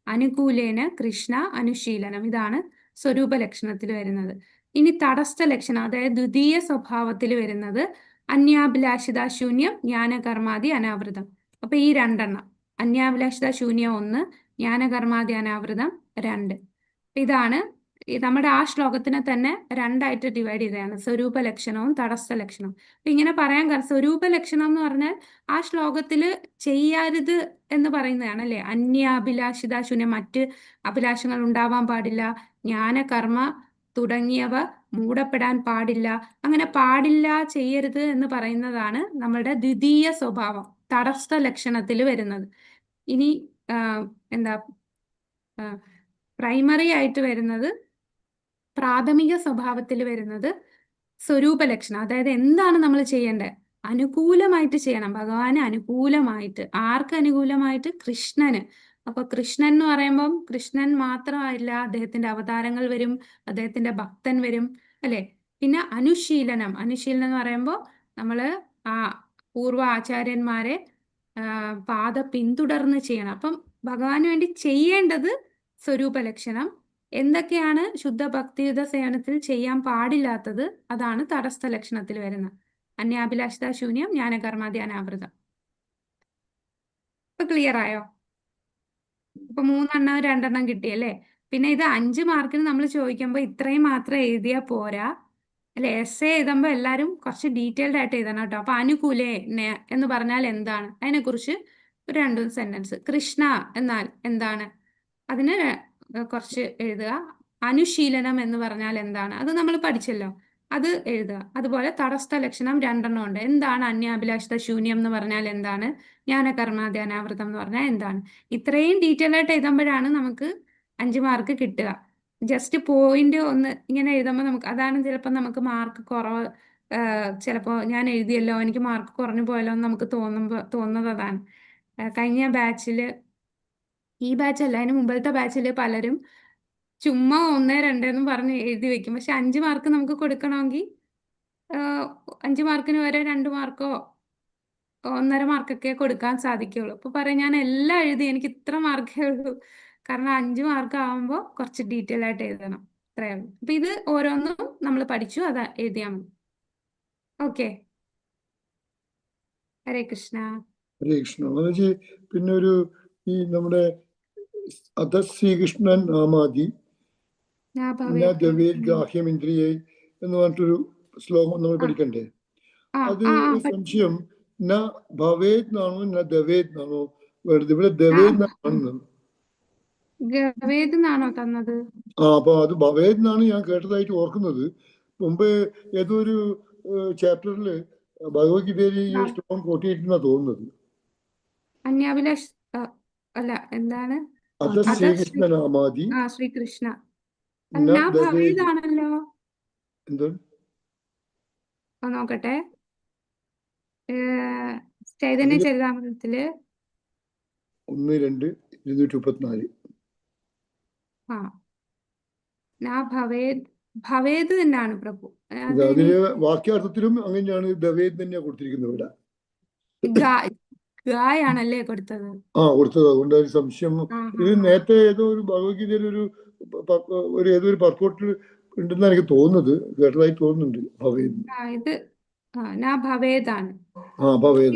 അനുകൂലേന കൃഷ്ണ അനുശീലനം, ഇതാണ് സ്വരൂപ ലക്ഷണത്തിൽ വരുന്നത്. ഇനി തടസ്ഥ ലക്ഷണം, അതായത് ദ്വിതീയ സ്വഭാവത്തിൽ വരുന്നത് അന്യാഭിലാഷിത ശൂന്യം ജ്ഞാനകർമാദി അനാവൃതം. അപ്പൊ ഈ 2 അന്യാഭിലാഷിത ശൂന്യം 1, ജ്ഞാനകർമാദി അനാവൃതം 2. ഇതാണ് നമ്മുടെ ആ ശ്ലോകത്തിനെ തന്നെ 2ആയിട്ട് ഡിവൈഡ് ചെയ്തതാണ്, സ്വരൂപ ലക്ഷണവും തടസ്ഥ ലക്ഷണവും. അപ്പൊ ഇങ്ങനെ പറയാൻ കാരണം സ്വരൂപ ലക്ഷണം എന്ന് പറഞ്ഞാൽ ആ ശ്ലോകത്തില് ചെയ്യരുത് എന്ന് പറയുന്നതാണ് അല്ലെ. അന്യാഭിലാഷിത ശൂന്യം, മറ്റ് അഭിലാഷങ്ങൾ ഉണ്ടാവാൻ പാടില്ല, ജ്ഞാനകർമ്മ തുടങ്ങിയവ മൂടപ്പെടാൻ പാടില്ല, അങ്ങനെ പാടില്ല, ചെയ്യരുത് എന്ന് പറയുന്നതാണ് നമ്മളുടെ ദ്വിതീയ സ്വഭാവം തടസ്ഥ ലക്ഷണത്തിൽ വരുന്നത്. ഇനി എന്താ പ്രൈമറി ആയിട്ട് വരുന്നത്, പ്രാഥമിക സ്വഭാവത്തിൽ വരുന്നത് സ്വരൂപ ലക്ഷണം. അതായത് എന്താണ് നമ്മൾ ചെയ്യേണ്ടത്? അനുകൂലമായിട്ട് ചെയ്യണം, ഭഗവാന് അനുകൂലമായിട്ട്. ആർക്ക് അനുകൂലമായിട്ട്? കൃഷ്ണന്. അപ്പൊ കൃഷ്ണൻ എന്ന് പറയുമ്പം കൃഷ്ണൻ മാത്രമല്ല, അദ്ദേഹത്തിന്റെ അവതാരങ്ങൾ വരും, അദ്ദേഹത്തിന്റെ ഭക്തൻ വരും അല്ലെ. പിന്നെ അനുശീലനം എന്ന് പറയുമ്പോൾ നമ്മള് ആ പൂർവ ആചാര്യന്മാരെ പാത പിന്തുടർന്ന് ചെയ്യണം. അപ്പം ഭഗവാന് വേണ്ടി ചെയ്യേണ്ടത് സ്വരൂപ ലക്ഷണം. എന്തൊക്കെയാണ് ശുദ്ധ ഭക്തിയുത സേവനത്തിൽ ചെയ്യാൻ പാടില്ലാത്തത്? അതാണ് തടസ്ഥ ലക്ഷണത്തിൽ വരുന്നത്. അന്യാഭിലാഷിത ശൂന്യം ജ്ഞാനകർമാദി അനാവൃതം. ഇപ്പൊ ക്ലിയർ ആയോ? ഇപ്പൊ 3 2 കിട്ടിയല്ലേ. പിന്നെ ഇത് 5 മാർക്കിന് നമ്മൾ ചോദിക്കുമ്പോൾ ഇത്രയും മാത്രം എഴുതിയാൽ പോരാ അല്ലെ. എസ്സേ എഴുതുമ്പോൾ എല്ലാവരും കുറച്ച് ഡീറ്റെയിൽഡ് ആയിട്ട് എഴുതണം കേട്ടോ. അപ്പൊ അനുകൂലേ എന്ന് പറഞ്ഞാൽ എന്താണ്, അതിനെക്കുറിച്ച് 2 സെന്റൻസ്. കൃഷ്ണ എന്നാൽ എന്താണ്, അതിന് കുറച്ച് എഴുതുക. അനുശീലനം എന്ന് പറഞ്ഞാൽ എന്താണ്, അത് നമ്മൾ പഠിച്ചല്ലോ, അത് എഴുതുക. അതുപോലെ തടസ്ഥ ലക്ഷണം 2 ഉണ്ട്. എന്താണ് അന്യാഭിലാഷിത ശൂന്യം എന്ന് പറഞ്ഞാൽ എന്താണ്, ജ്ഞാനകർമാദി അനാവൃതം എന്ന് പറഞ്ഞാൽ എന്താണ്. ഇത്രയും ഡീറ്റെയിൽ ആയിട്ട് എഴുതുമ്പോഴാണ് നമുക്ക് 5 മാർക്ക് കിട്ടുക. ജസ്റ്റ് പോയിന്റ് ഒന്ന് ഇങ്ങനെ എഴുതുമ്പോൾ നമുക്ക് അതാണ് ചിലപ്പോൾ നമുക്ക് മാർക്ക് കുറവ്. ചിലപ്പോൾ ഞാൻ എഴുതിയല്ലോ, എനിക്ക് മാർക്ക് കുറഞ്ഞു പോയല്ലോ എന്ന് നമുക്ക് തോന്നുന്നത് അതാണ്. കഴിഞ്ഞ ബാച്ചില്, ഈ ബാച്ചല്ല അതിന് മുമ്പത്തെ ബാച്ചില് പലരും ചുമ്മാ 1 2 എന്നും പറഞ്ഞ് എഴുതി വെക്കും. പക്ഷെ 5 മാർക്ക് നമുക്ക് കൊടുക്കണമെങ്കിൽ 5 മാർക്കിന് വരെ 2 മാർക്കോ 1.5 മാർക്കൊക്കെ കൊടുക്കാൻ സാധിക്കുള്ളൂ. അപ്പൊ പറയാം ഞാൻ എല്ലാം എഴുതി, എനിക്ക് ഇത്ര മാർക്കേ ഉള്ളൂ. കാരണം 5 മാർക്ക് ആവുമ്പോൾ കുറച്ച് ഡീറ്റെയിൽ ആയിട്ട് എഴുതണം, അത്രേ ഉള്ളൂ. അപ്പൊ ഇത് ഓരോന്നും നമ്മൾ പഠിച്ചു, അത് എഴുതിയാൽ മതി. ഓക്കെ, ഹരേ കൃഷ്ണ. ഹരേ കൃഷ്ണ. പിന്നെ ഈ നമ്മുടെ ശ്രീകൃഷ്ണൻ നാമാദി ഗ്രാഹ്യമിന്ദ്രിയെ എന്ന് പറഞ്ഞിട്ടൊരു ശ്ലോകം നമ്മൾ പഠിക്കണ്ടേ? അത് സംശയം, ന ഭവേത് എന്നാണോ ന ദവേത് എന്നാണോ വേണ്ടത്? ഇവിടെ ദവേത് എന്നാണ് തന്നത്. അപ്പൊ അത് ഭവേത് എന്നാണ് ഞാൻ കേട്ടതായിട്ട് ഓർക്കുന്നത്. മുമ്പ് ഏതൊരു ചാപ്റ്ററില് ഭഗവത്ഗീതയിൽ ഈ ശ്ലോകം കോട്ടിയിട്ടെന്നാ തോന്നുന്നത്. അന്യാഭിലാഷ് അല്ല, എന്താണ് ശ്രീകൃഷ്ണനാമാദി ശ്രീകൃഷ്ണ ആണല്ലോ. എന്താണ് നോക്കട്ടെ. ചൈതന്യ അതില് ചരിതാമൃതത്തില് 1-2-234. ആ നാ ഭവേദ് ഭവേദ് തന്നെയാണ് പ്രഭു. ഇത് അതില് വാക്യാർത്ഥത്തിലും അങ്ങനെയാണ് ദവേദ് തന്നെയാ കൊടുത്തിരിക്കുന്നത് ഇവിടെ. ഗായാണല്ലേ കൊടുത്തത്? കൊടുത്തത്. അതുകൊണ്ട് ഒരു സംശയം. ഇത് നേരത്തെ ഏതോ ഒരു ഭഗവത്ഗീതയിൽ ഒരു ഏതോ ഒരു പർപ്പോട്ടിൽ ഉണ്ടെന്നാണ് എനിക്ക് തോന്നുന്നത്, കേട്ടതായി തോന്നുന്നുണ്ട്. ഭവേദ് ഇത് നാ ഭവേദാണ്.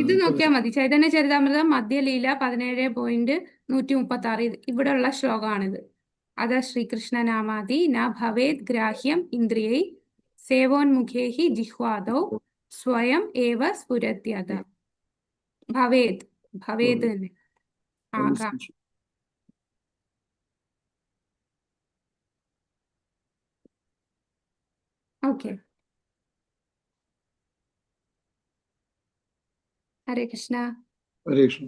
ഇത് നോക്കിയാൽ മതി. ചൈതന്യ ചരിതാമൃതം മധ്യലീല 17.136 ഇവിടെയുള്ള ശ്ലോകമാണിത്. അത ശ്രീകൃഷ്ണനാമാദി ന ഭവേദ് ഗ്രാഹ്യം ഇന്ദ്രിയൈ സേവോന്മുഖേഹി ജിഹ്വാദൗ സ്വയം ഏവ സ്ഫുരത്യത. ഭവേദ് ഭവേദ് തന്നെ ആകാം. ഓക്കെ. ഹരേ കൃഷ്ണ. ഹരേ കൃഷ്ണ.